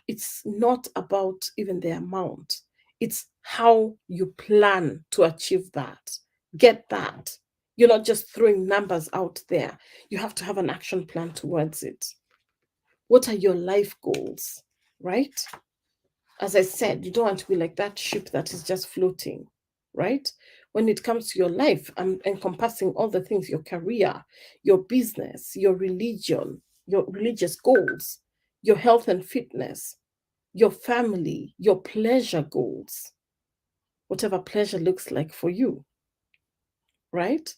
it's not about even the amount. It's how you plan to achieve that. Get that. You're not just throwing numbers out there. You have to have an action plan towards it. What are your life goals, right? As I said, you don't want to be like that ship that is just floating, right? When it comes to your life, I'm encompassing all the things: your career, your business, your religion, your religious goals, your health and fitness, your family, your pleasure goals, whatever pleasure looks like for you, right?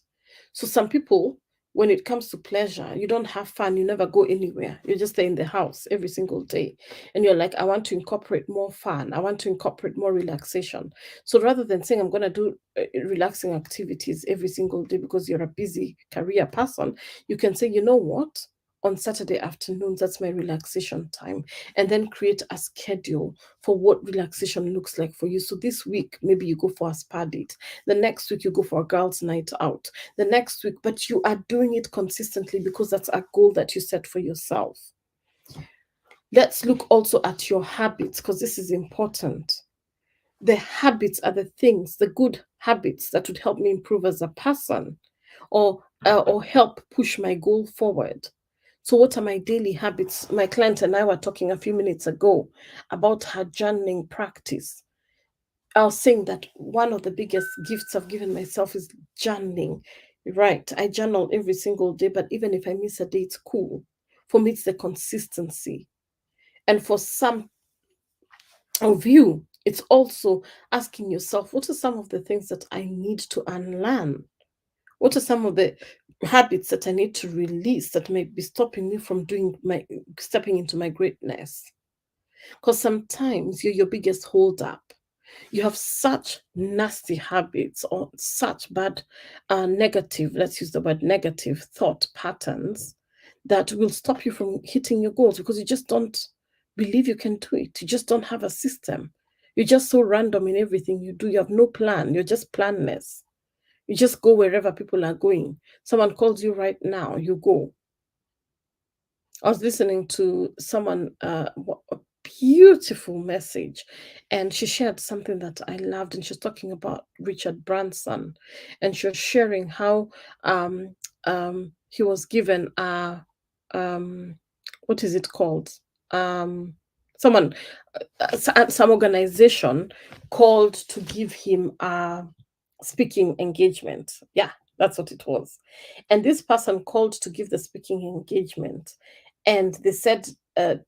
So some people, when it comes to pleasure, you don't have fun, you never go anywhere. You just stay in the house every single day. And you're like, I want to incorporate more fun. I want to incorporate more relaxation. So rather than saying I'm going to do relaxing activities every single day because you're a busy career person, you can say, you know what? On Saturday afternoons, that's my relaxation time. And then create a schedule for what relaxation looks like for you. So this week, maybe you go for a spa date. The next week, you go for a girls' night out. The next week, but you are doing it consistently because that's a goal that you set for yourself. Let's look also at your habits because this is important. The habits are the things, the good habits that would help me improve as a person, or help push my goal forward. So, what are my daily habits? My client and I were talking a few minutes ago about her journaling practice. I was saying that one of the biggest gifts I've given myself is journaling. Right. I journal every single day, but even if I miss a day, it's cool. For me, it's the consistency. And for some of you, it's also asking yourself, what are some of the things that I need to unlearn? What are some of the habits that I need to release that may be stopping me from stepping into my greatness? Because sometimes you're your biggest hold up. You have such nasty habits or such bad negative, let's use the word negative thought patterns that will stop you from hitting your goals because you just don't believe you can do it. You just don't have a system. You're just so random in everything you do. You have no plan. You're just planless. You just go wherever people are going. Someone calls you right now, you go. I was listening to someone, a beautiful message, and she shared something that I loved. And she's talking about Richard Branson, and she was sharing how um, he was given a what is it called? Um, someone, some organization called to give him a speaking engagement. Yeah, that's what it was. And this person called to give the speaking engagement, and they said of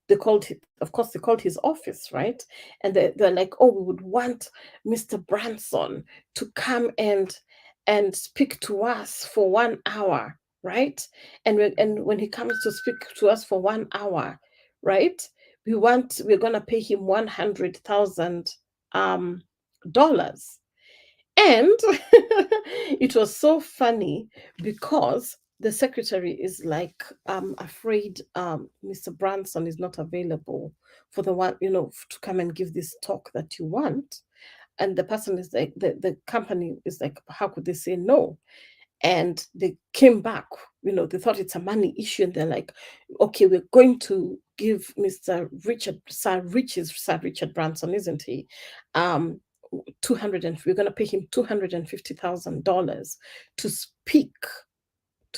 course they called his office, right? And they're like, oh, we would want Mr. Branson to come and speak to us for 1 hour, right? And when he comes to speak to us for 1 hour, right, we're gonna pay him $100,000 dollars. And it was so funny because the secretary is like, I'm afraid Mr. Branson is not available for the one, to come and give this talk that you want. And the person is like, the company is like, how could they say no? And they came back, they thought it's a money issue, and they're like, okay, we're going to give Sir Richard Branson, isn't he? Um, we're going to pay him $250,000 to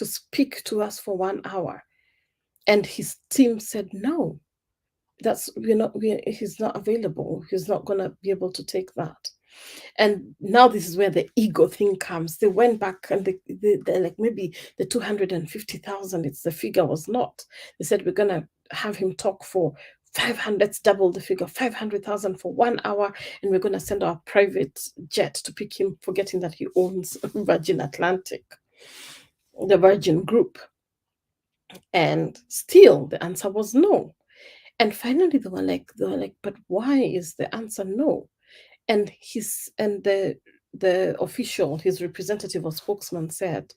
speak to us for 1 hour. And his team said, no, he's not available. He's not going to be able to take that. And now this is where the ego thing comes. They went back and they're like, maybe the 250,000, it's the figure was not. They said, we're going to have him talk for 500, let's double the figure, 500,000 for 1 hour. And we're going to send our private jet to pick him, forgetting that he owns Virgin Atlantic, the Virgin Group. And still the answer was no. And finally they were like, but why is the answer no? And the official, his representative or spokesman, said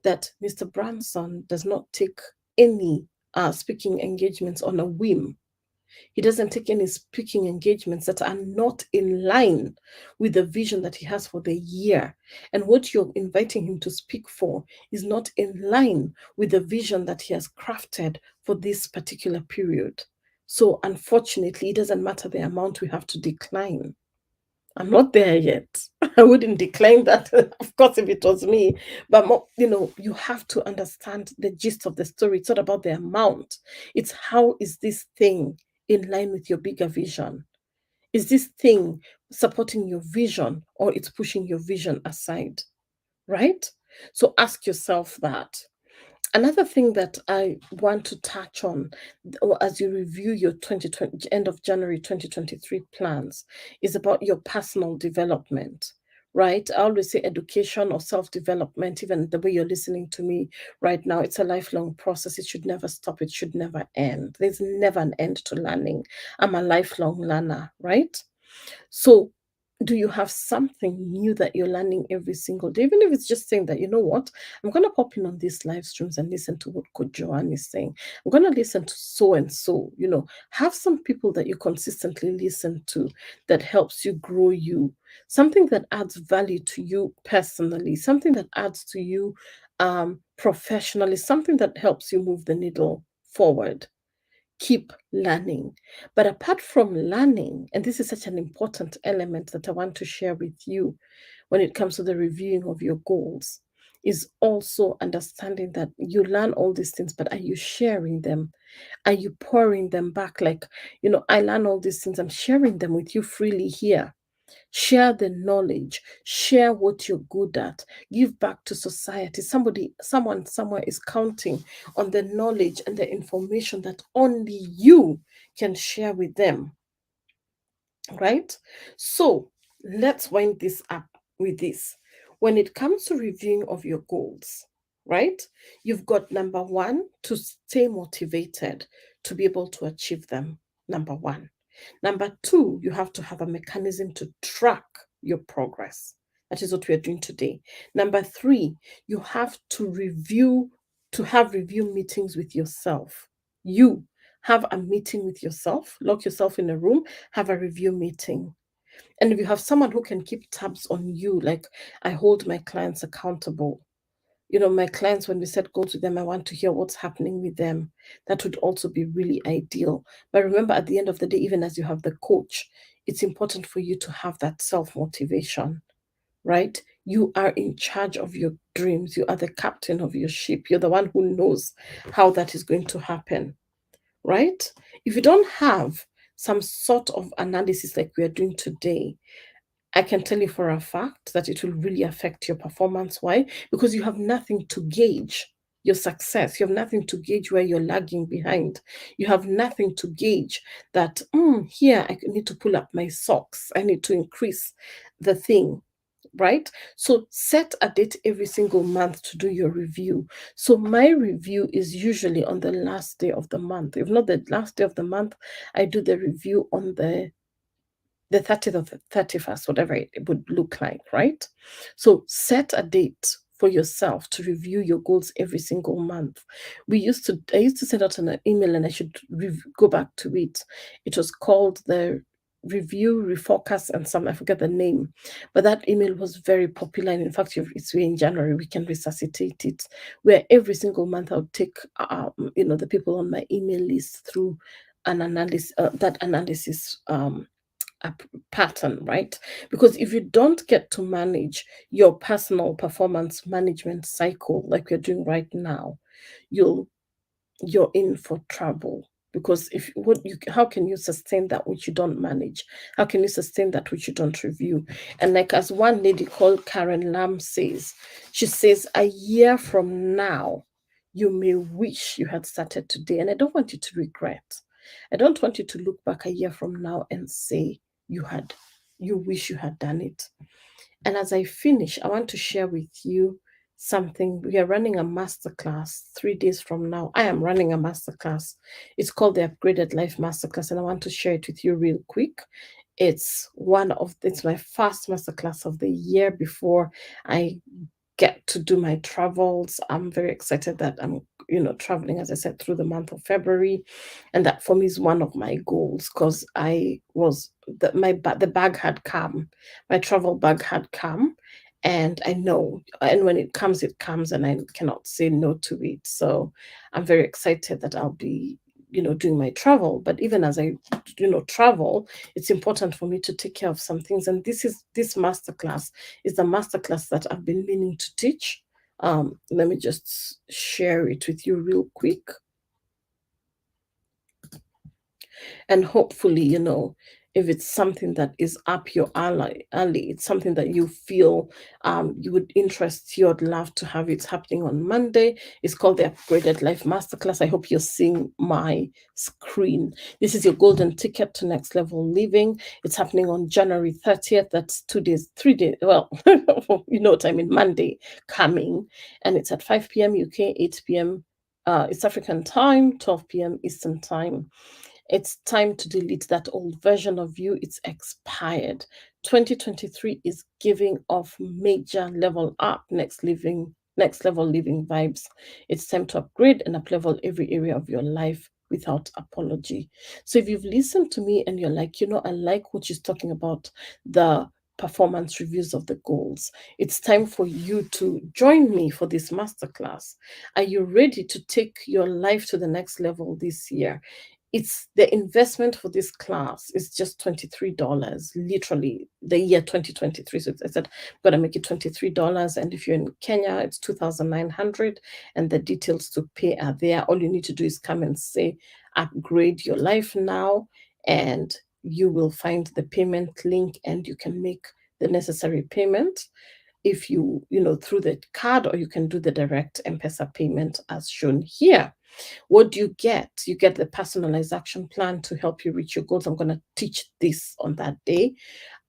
that Mr. Branson does not take any speaking engagements on a whim. He doesn't take any speaking engagements that are not in line with the vision that he has for the year. And what you're inviting him to speak for is not in line with the vision that he has crafted for this particular period. So unfortunately, it doesn't matter the amount we have to decline. I'm not there yet. I wouldn't decline that, of course, if it was me. But you have to understand the gist of the story. It's not about the amount. It's how is this thing in line with your bigger vision? Is this thing supporting your vision, or it's pushing your vision aside? Right? So ask yourself that. Another thing that I want to touch on as you review your 2020 end of January 2023 plans is about your personal development, right? I always say education or self-development, even the way you're listening to me right now, it's a lifelong process. It should never stop. It should never end. There's never an end to learning. I'm a lifelong learner, right? So do you have something new that you're learning every single day? Even if it's just saying that, you know what, I'm going to pop in on these live streams and listen to what Coach Joanne is saying. I'm going to listen to so and so, have some people that you consistently listen to that helps you grow you, something that adds value to you personally, something that adds to you professionally, something that helps you move the needle forward. Keep learning. But apart from learning, and this is such an important element that I want to share with you when it comes to the reviewing of your goals, is also understanding that you learn all these things, but are you sharing them? Are you pouring them back? Like, I learn all these things, I'm sharing them with you freely here. Share the knowledge, share what you're good at, give back to society. Someone somewhere is counting on the knowledge and the information that only you can share with them, right? So let's wind this up with this. When it comes to reviewing of your goals, right? You've got number one, to stay motivated to be able to achieve them. Number one. Number two, you have to have a mechanism to track your progress. That is what we are doing today. Number three, you have to have review meetings with yourself. You have a meeting with yourself, lock yourself in a room, have a review meeting. And if you have someone who can keep tabs on you, like I hold my clients accountable. My clients, when we set goals with them, I want to hear what's happening with them. That would also be really ideal. But remember, at the end of the day, even as you have the coach, it's important for you to have that self-motivation, right? You are in charge of your dreams. You are the captain of your ship. You're the one who knows how that is going to happen, right? If you don't have some sort of analysis like we are doing today, I can tell you for a fact that it will really affect your performance. Why? Because you have nothing to gauge your success. You have nothing to gauge where you're lagging behind. You have nothing to gauge that, here I need to pull up my socks. I need to increase the thing, right? So set a date every single month to do your review. So my review is usually on the last day of the month. If not the last day of the month, I do the review on the 30th or the 31st, whatever it would look like, right? So set a date for yourself to review your goals every single month. I used to send out an email, and I should go back to it. It was called the review, refocus, and some, I forget the name, but that email was very popular. And in fact, if it's in January, we can resuscitate it. Where every single month I would take, the people on my email list through an analysis, that analysis a pattern, right? Because if you don't get to manage your personal performance management cycle like we're doing right now, you'll you're in for trouble. Because if what you how can you sustain that which you don't manage? How can you sustain that which you don't review? And like as one lady called Karen Lam says, she says a year from now you may wish you had started today. And I don't want you to regret. I don't want you to look back a year from now and say you had you wish you had done it. And as I finish, I want to share with you something. We are running a masterclass 3 days from now. I am running a masterclass. It's called the Upgraded Life Masterclass, and I want to share it with you real quick. It's my first masterclass of the year before I get to do my travels. I'm very excited that I'm, traveling, as I said, through the month of February. And that for me is one of my goals because the bag had come, my travel bag had come. And I know, and when it comes, and I cannot say no to it. So I'm very excited that I'll be, doing my travel. But even as I, travel, it's important for me to take care of some things. And this masterclass is the masterclass that I've been meaning to teach. Let me just share it with you real quick. And hopefully, if it's something that is up your alley, it's something that you feel you would interest you, I'd love to have it happening on Monday. It's called the Upgraded Life Masterclass. I hope you're seeing my screen. This is your golden ticket to next level living. It's happening on January 30th. That's 2 days, 3 days. Well, you know what I mean, Monday coming. And it's at 5 p.m. UK, 8 p.m. It's African time, 12 p.m. Eastern time. It's time to delete that old version of you. It's expired. 2023 is giving off major level up, next level living vibes. It's time to upgrade and up level every area of your life without apology. So if you've listened to me and you're like, I like what she's talking about, the performance reviews of the goals, it's time for you to join me for this masterclass. Are you ready to take your life to the next level this year? It's the investment for this class is just $23, literally the year 2023. So I said, I'm going to make it $23. And if you're in Kenya, it's 2,900. And the details to pay are there. All you need to do is come and say, upgrade your life now. And you will find the payment link and you can make the necessary payment if through the card, or you can do the direct M-Pesa payment as shown here. What do you get? You get the personalized action plan to help you reach your goals. I'm going to teach this on that day.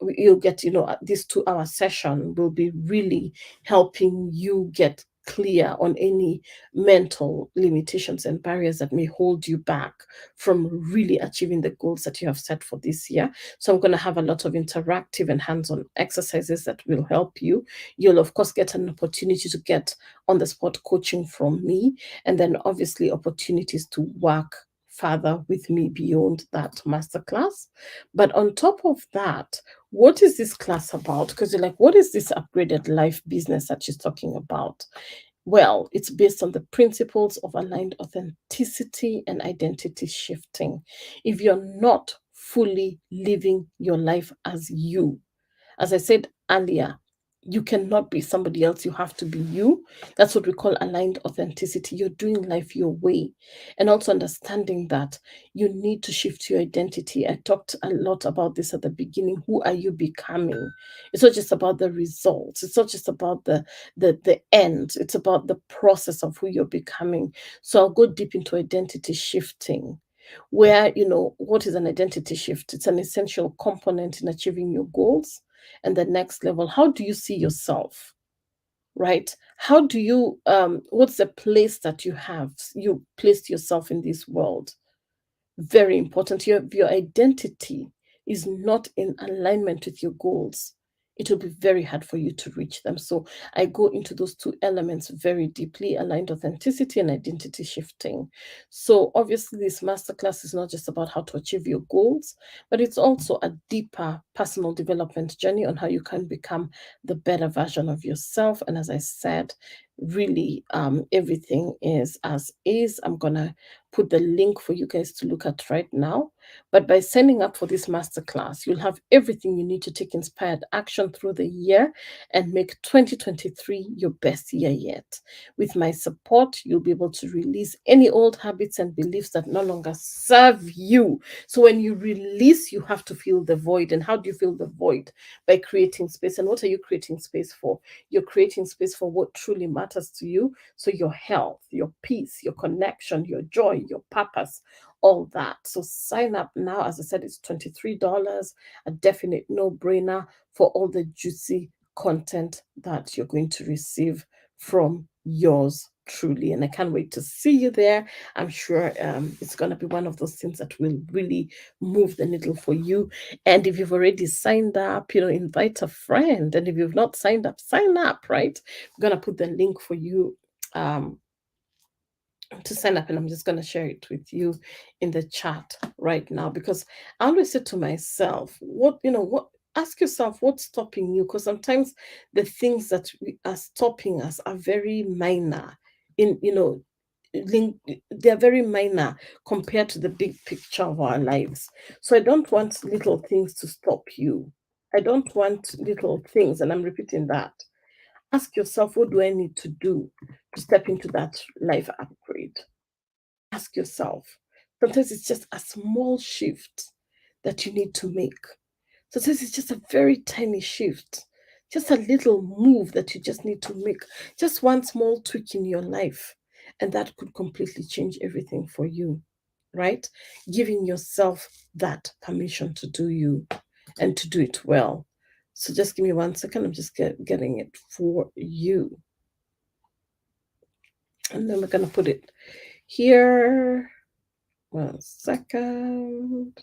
You'll get, this 2-hour session will be really helping you get clear on any mental limitations and barriers that may hold you back from really achieving the goals that you have set for this year. So I'm going to have a lot of interactive and hands-on exercises that will help you. You'll of course get an opportunity to get on the spot coaching from me, and then obviously opportunities to work further with me beyond that masterclass. But on top of that, what is this class about? Because you're like, what is this upgraded life business that she's talking about? Well, it's based on the principles of aligned authenticity and identity shifting. If you're not fully living your life as you, as I said earlier, you cannot be somebody else. You have to be you. That's what we call aligned authenticity. You're doing life your way. And also understanding that you need to shift your identity. I talked a lot about this at the beginning. Who are you becoming? It's not just about the results. It's not just about the end. It's about the process of who you're becoming. So I'll go deep into identity shifting, where, what is an identity shift? It's an essential component in achieving your goals and the next level. How do you see yourself, right? How do you what's the place that you placed yourself in this world? Very important. Your identity is not in alignment with your goals, it will be very hard for you to reach them. So I go into those two elements very deeply: aligned authenticity and identity shifting. So obviously, this masterclass is not just about how to achieve your goals, but it's also a deeper personal development journey on how you can become the better version of yourself. And as I said, really, everything is as is. I'm gonna put the link for you guys to look at right now. But by signing up for this masterclass, you'll have everything you need to take inspired action through the year and make 2023 your best year yet. With my support, you'll be able to release any old habits and beliefs that no longer serve you. So when you release, you have to fill the void. And how do you fill the void? By creating space. And what are you creating space for? You're creating space for what truly matters to you. So your health, your peace, your connection, your joy, your purpose, all that. So sign up now. As I said, it's $23, a definite no-brainer for all the juicy content that you're going to receive from yours truly. And I can't wait to see you there. I'm sure it's going to be one of those things that will really move the needle for you. And if you've already signed up, invite a friend. And if you've not signed up, sign up, right? I'm going to put the link for you to sign up, and I'm just going to share it with you in the chat right now, because I always say to myself, ask yourself what's stopping you, because sometimes the things that are stopping us are very minor in they're very minor compared to the big picture of our lives. So I don't want little things to stop you. I don't want little things, and I'm repeating that. Ask yourself, what do I need to do to step into that life upgrade? Ask yourself. Sometimes it's just a small shift that you need to make. Sometimes it's just a very tiny shift, just a little move that you just need to make, just one small tweak in your life. And that could completely change everything for you, right? Giving yourself that permission to do you and to do it well. So just give me 1 second. I'm just getting it for you. And then we're going to put it here. 1 second.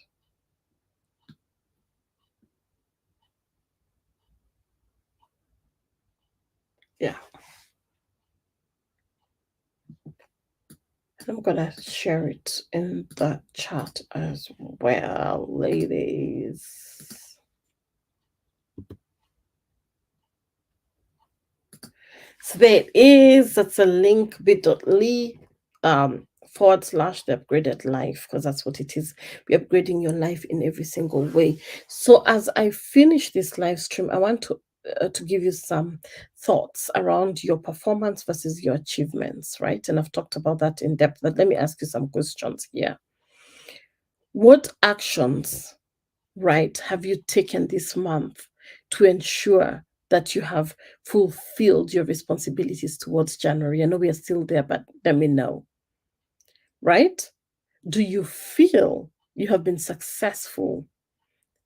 Yeah. And I'm going to share it in the chat as well, ladies. So there it is. That's a link, bit.ly / the upgraded life, because that's what it is. We're upgrading your life in every single way. So as I finish this live stream, I want to give you some thoughts around your performance versus your achievements, right? And I've talked about that in depth, but let me ask you some questions here. What actions, right, have you taken this month to ensure that you have fulfilled your responsibilities towards January? I know we are still there, but let me know, right? Do you feel you have been successful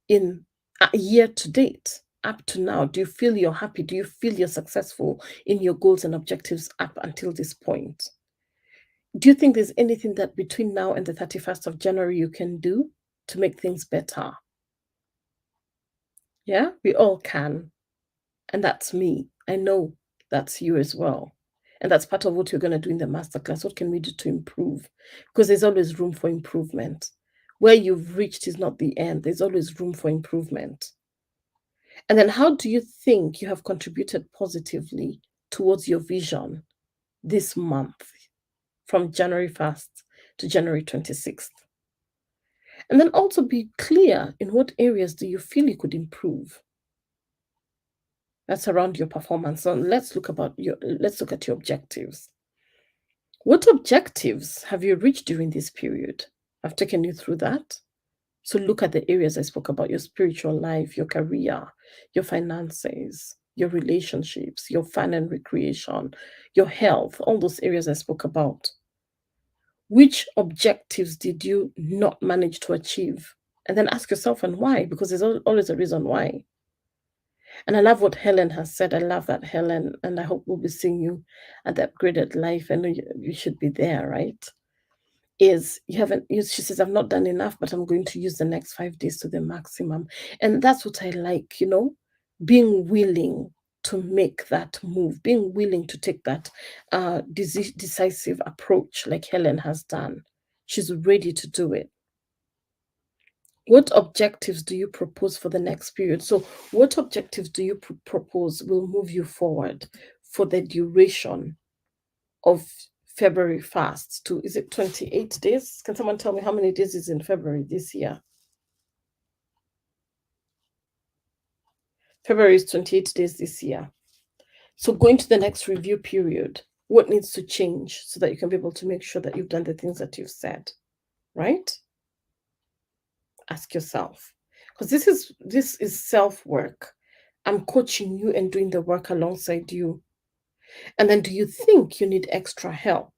in a year to date? Up to now, do you feel you're happy? Do you feel you're successful in your goals and objectives up until this point? Do you think there's anything that between now and the 31st of January you can do to make things better? Yeah, we all can. And that's me. I know that's you as well. And that's part of what you're going to do in the masterclass. What can we do to improve? Because there's always room for improvement. Where you've reached is not the end, there's always room for improvement. And then, how do you think you have contributed positively towards your vision this month from January 1st to January 26th? And then also be clear in what areas do you feel you could improve. That's around your performance. So let's look at your objectives. What objectives have you reached during this period? I've taken you through that. So look at the areas I spoke about: your spiritual life, your career, your finances, your relationships, your fun and recreation, your health, all those areas I spoke about. Which objectives did you not manage to achieve? And then ask yourself, and why? Because there's always a reason why. And I love what Helen has said. I love that, Helen. And I hope we'll be seeing you at the upgraded life. I know you should be there, right? She says, I've not done enough, but I'm going to use the next 5 days to the maximum. And that's what I like, being willing to make that move, being willing to take that decisive approach like Helen has done. She's ready to do it. What objectives do you propose for the next period? So, what objectives do you propose will move you forward for the duration of February fast to, is it 28 days? Can someone tell me how many days is in February this year? February is 28 days this year. So going to the next review period, what needs to change so that you can be able to make sure that you've done the things that you've said, right? Ask yourself. Because this is self-work. I'm coaching you and doing the work alongside you. And then do you think you need extra help?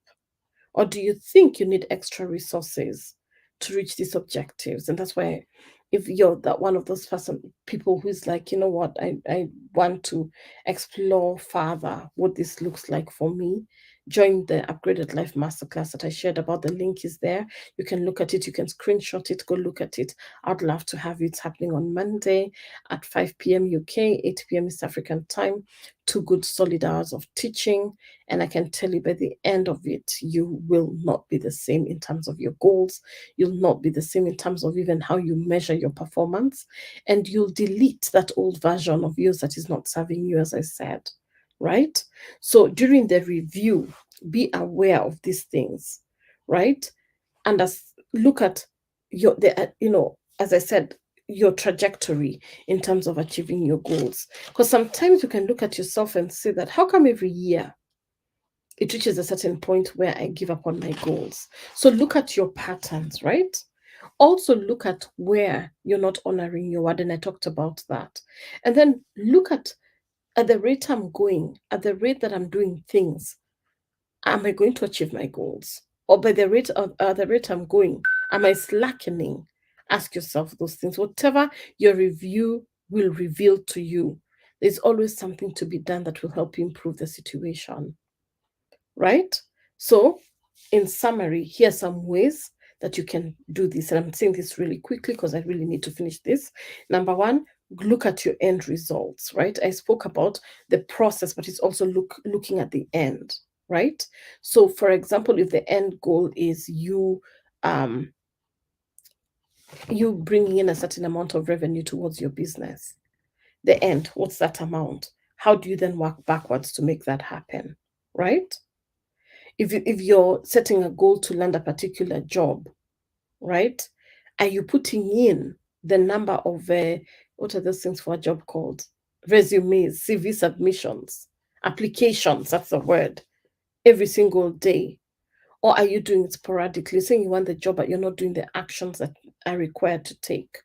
Or do you think you need extra resources to reach these objectives? And that's why if you're that one of those people who's like, you know what, I want to explore further what this looks like for me, join the Upgraded Life Masterclass that I shared about. The link is there. You can look at it. You can screenshot it. Go look at it. I'd love to have you. It's happening on Monday at 5 p.m. UK, 8 p.m. East African time. 2 good solid hours of teaching. And I can tell you by the end of it, you will not be the same in terms of your goals. You'll not be the same in terms of even how you measure your performance. And you'll delete that old version of yours that is not serving you, as I said, right? So during the review, be aware of these things, right? And look at as I said, your trajectory in terms of achieving your goals. Because sometimes you can look at yourself and say that, how come every year it reaches a certain point where I give up on my goals? So look at your patterns, right? Also look at where you're not honoring your word, and I talked about that. And then look at the rate I'm going, at the rate that I'm doing things, am I going to achieve my goals? Or by the rate I'm going, am I slackening? Ask yourself those things. Whatever your review will reveal to you, there's always something to be done that will help you improve the situation, right? So, in summary, here are some ways that you can do this. And I'm saying this really quickly because I really need to finish this. Number one, look at your end results, right? I spoke about the process, but it's also looking at the end, right? So, for example, if the end goal is you bringing in a certain amount of revenue towards your business, the end, what's that amount? How do you then work backwards to make that happen, right? If you're setting a goal to land a particular job, right? Are you putting in the number of what are those things for a job called? Resumes, CV submissions, applications, that's the word, every single day? Or are you doing it sporadically, saying you want the job, but you're not doing the actions that are required to take?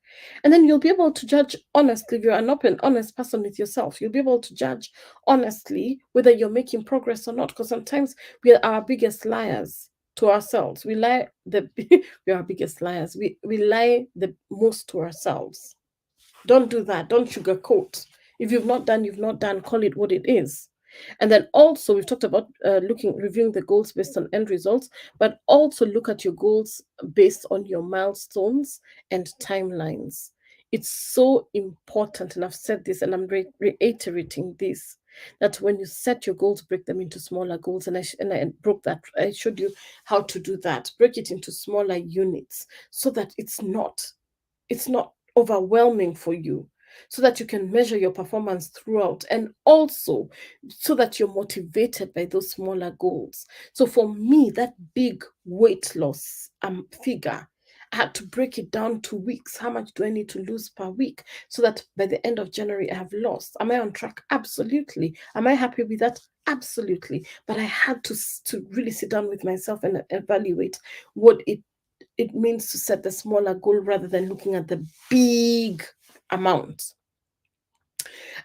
And then you'll be able to judge honestly. If you're an open, honest person with yourself, you'll be able to judge honestly whether you're making progress or not. Because sometimes we are our biggest liars to ourselves. We lie we are our biggest liars. We lie the most to ourselves. Don't do that. Don't sugarcoat. If you've not done, you've not done. Call it what it is. And then also, we've talked about reviewing the goals based on end results, but also look at your goals based on your milestones and timelines. It's so important, and I've said this, and I'm reiterating this, that when you set your goals, break them into smaller goals. And I broke that. I showed you how to do that. Break it into smaller units so that it's not overwhelming for you, so that you can measure your performance throughout, and also so that you're motivated by those smaller goals. So for me, that big weight loss figure, I had to break it down to weeks. How much do I need to lose per week so that by the end of January I have lost? Am I on track? Absolutely. Am I happy with that? Absolutely. But I had to really sit down with myself and evaluate what it means to set the smaller goal rather than looking at the big amount.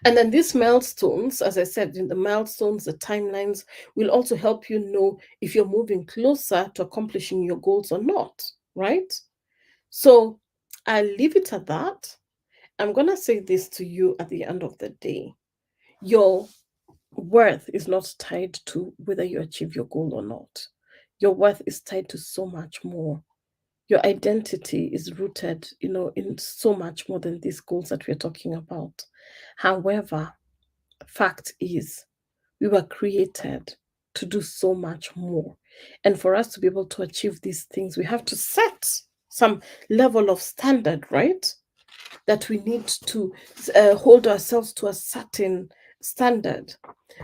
And then these milestones, as I said, in the milestones, the timelines will also help you know if you're moving closer to accomplishing your goals or not, right? So I'll leave it at that. I'm going to say this to you at the end of the day. Your worth is not tied to whether you achieve your goal or not. Your worth is tied to so much more. Your identity is rooted, in so much more than these goals that we're talking about. However, fact is, we were created to do so much more. And for us to be able to achieve these things, we have to set some level of standard, right? That we need to hold ourselves to a certain standard.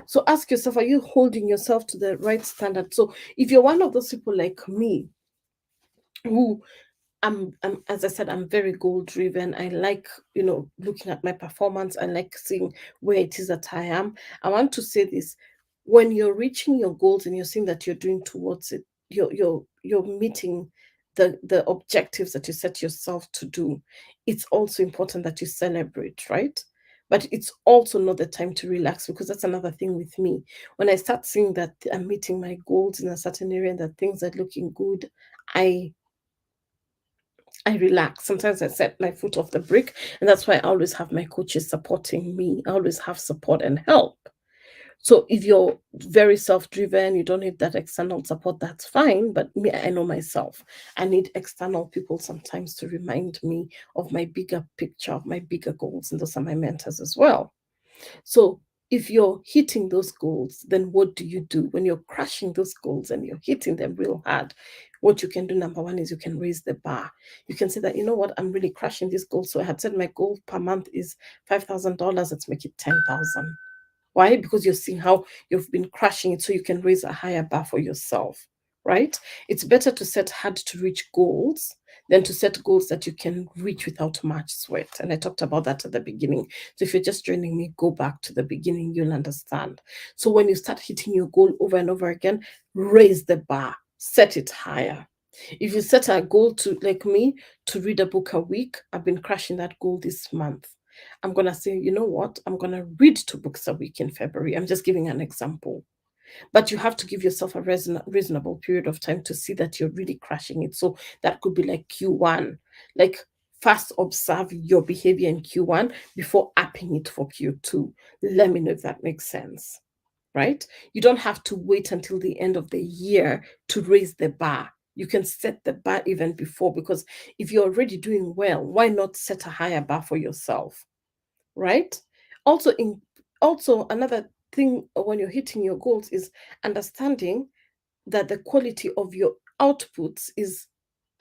So ask yourself, are you holding yourself to the right standard? So if you're one of those people like me who as I said, I'm very goal driven. I like, looking at my performance. I like seeing where it is that I am. I want to say this: when you're reaching your goals and you're seeing that you're doing towards it, you're meeting the objectives that you set yourself to do. It's also important that you celebrate, right? But it's also not the time to relax, because that's another thing with me. When I start seeing that I'm meeting my goals in a certain area and that things are looking good, I I relax. Sometimes I set my foot off the brake, and that's why I always have my coaches supporting me. I always have support and help. So if you're very self-driven, you don't need that external support, that's fine. But me, I know myself. I need external people sometimes to remind me of my bigger picture, of my bigger goals, and those are my mentors as well. So if you're hitting those goals, then what do you do when you're crushing those goals and you're hitting them real hard? What you can do, number one, is you can raise the bar. You can say that, you know what, I'm really crushing this goal. So I had said my goal per month is $5,000. Let's make it 10,000. Why? Because you're seeing how you've been crushing it, so you can raise a higher bar for yourself, right? It's better to set hard to reach goals than to set goals that you can reach without much sweat. And I talked about that at the beginning. So if you're just joining me, go back to the beginning, you'll understand. So when you start hitting your goal over and over again, raise the bar, set it higher. If you set a goal to, like me, to read a book a week, I've been crushing that goal this month. I'm going to say, you know what? I'm going to read 2 books a week in February. I'm just giving an example. But you have to give yourself a reasonable period of time to see that you're really crushing it. So that could be like Q1. Like, first observe your behavior in Q1 before upping it for Q2. Let me know if that makes sense, right? You don't have to wait until the end of the year to raise the bar. You can set the bar even before, because if you're already doing well, why not set a higher bar for yourself? Right? Also, another thing when you're hitting your goals is understanding that the quality of your outputs is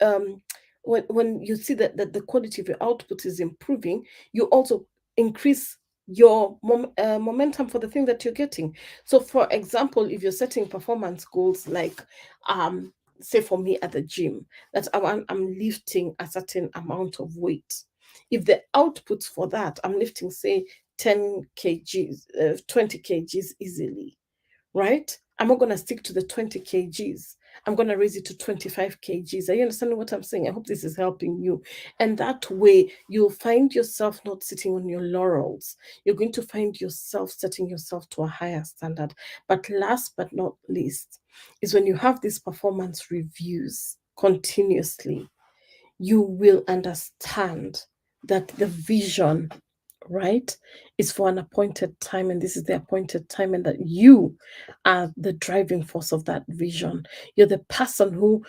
um when you see that the quality of your output is improving, you also increase your momentum for the thing that you're getting. So for example, if you're setting performance goals, like say for me at the gym, that I'm lifting a certain amount of weight, if the outputs for that, I'm lifting, say, 10 kgs, 20 kgs easily, right? I'm not going to stick to the 20 kgs. I'm going to raise it to 25 kgs. Are you understanding what I'm saying? I hope this is helping you. And that way, you'll find yourself not sitting on your laurels. You're going to find yourself setting yourself to a higher standard. But last but not least, is when you have these performance reviews continuously, you will understand that the vision, right, is for an appointed time, and this is the appointed time, and that you are the driving force of that vision. You're the person who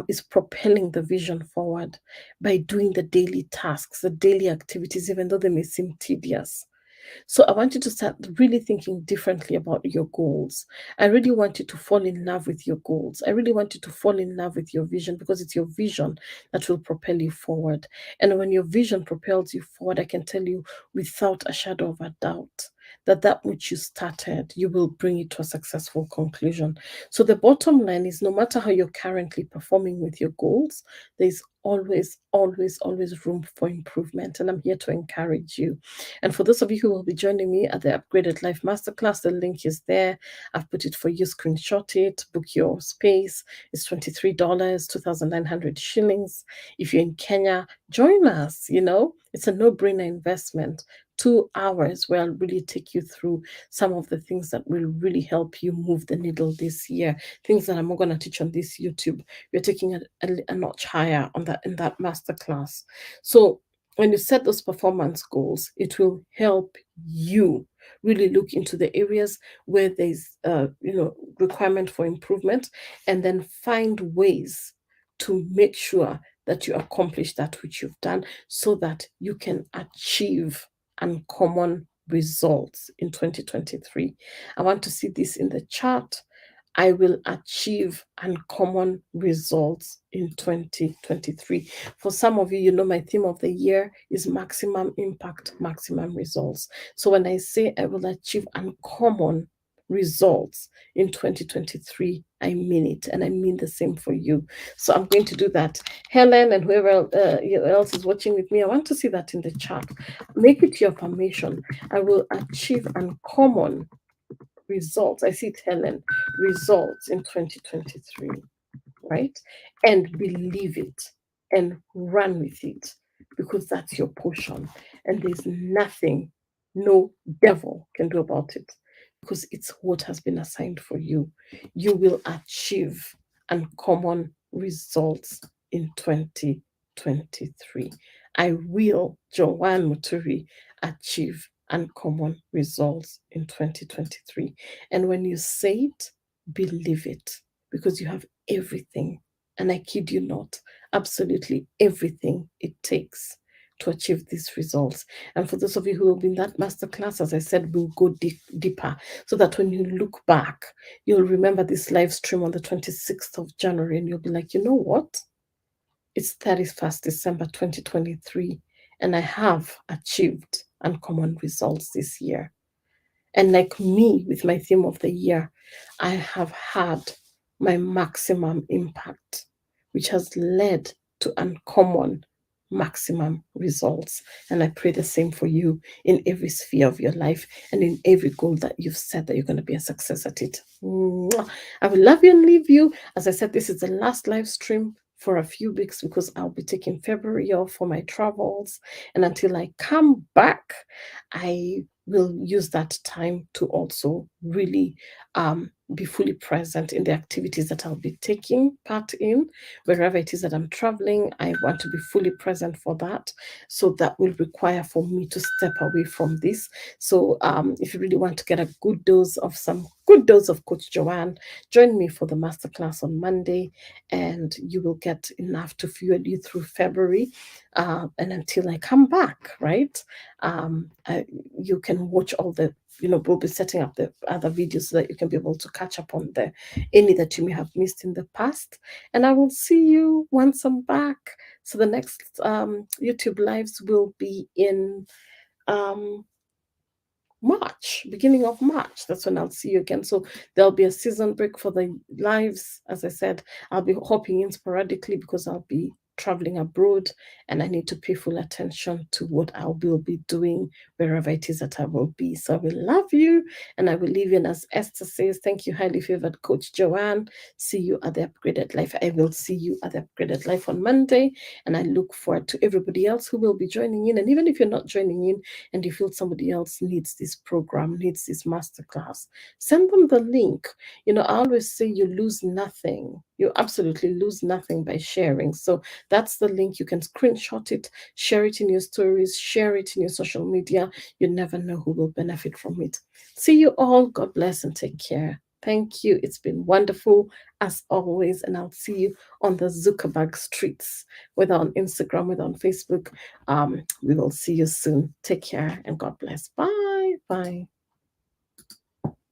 is propelling the vision forward by doing the daily tasks, the daily activities, even though they may seem tedious. So I want you to start really thinking differently about your goals. I really want you to fall in love with your goals. I really want you to fall in love with your vision, because it's your vision that will propel you forward. And when your vision propels you forward, I can tell you without a shadow of a doubt that that which you started, you will bring it to a successful conclusion. So the bottom line is, no matter how you're currently performing with your goals, there's always, always, always room for improvement. And I'm here to encourage you. And for those of you who will be joining me at the Upgraded Life Masterclass, the link is there. I've put it for you. Screenshot it, book your space. It's $23, 2,900 shillings. If you're in Kenya, join us. It's a no-brainer investment. 2 hours where I'll really take you through some of the things that will really help you move the needle this year. Things that I'm not going to teach on this YouTube. We're taking a notch higher on that in that masterclass. So when you set those performance goals, it will help you really look into the areas where there's requirement for improvement, and then find ways to make sure that you accomplish that which you've done so that you can achieve uncommon results in 2023. I want to see this in the chart. I will achieve uncommon results in 2023. For some of you, you know, my theme of the year is maximum impact, maximum results. So when I say I will achieve uncommon results in 2023, I mean it, and I mean the same for you. So I'm going to do that. Helen and whoever else is watching with me, I want to see that in the chat. Make it your affirmation. I will achieve uncommon results. I see it, Helen, results in 2023, right? And believe it and run with it because that's your portion. And there's nothing no devil can do about it because it's what has been assigned for you. You will achieve uncommon results in 2023. I will, Joanne Muturi, achieve uncommon results in 2023. And when you say it, believe it because you have everything, and I kid you not, absolutely everything it takes to achieve these results. And for those of you who will be in that masterclass, as I said, we'll go deeper so that when you look back, you'll remember this live stream on the 26th of January and you'll be like, you know what? It's 31st December 2023, and I have achieved uncommon results this year. And like me with my theme of the year, I have had my maximum impact, which has led to uncommon maximum results. And I pray the same for you in every sphere of your life and in every goal that you've set that you're going to be a success at it. Mwah. I will love you and leave you. As I said, this is the last live stream for a few weeks because I'll be taking February off for my travels. And until I come back, I will use that time to also really be fully present in the activities that I'll be taking part in. Wherever it is that I'm traveling, I want to be fully present for that. So that will require for me to step away from this. So if you really want to get a good dose of Coach Joanne, join me for the masterclass on Monday, and you will get enough to fuel you through February and until I come back, right? You can watch all the, we'll be setting up the other videos so that you can be able to catch up on any that you may have missed in the past. And I will see you once I'm back. So the next YouTube lives will be in March, beginning of March. That's when I'll see you again. So there'll be a season break for the lives. As I said, I'll be hopping in sporadically because I'll be traveling abroad and I need to pay full attention to what I will be doing wherever it is that I will be. So I will love you and I will leave you. And as Esther says, thank you, highly favored Coach Joanne. See you at the Upgraded Life. I will see you at the Upgraded Life on Monday. And I look forward to everybody else who will be joining in. And even if you're not joining in and you feel somebody else needs this program, needs this masterclass, send them the link. I always say you lose nothing. You absolutely lose nothing by sharing. So that's the link. You can screenshot it, share it in your stories, share it in your social media. You never know who will benefit from it. See you all. God bless and take care. Thank you. It's been wonderful as always. And I'll see you on the Zuckerberg streets, whether on Instagram, whether on Facebook. We will see you soon. Take care and God bless. Bye. Bye.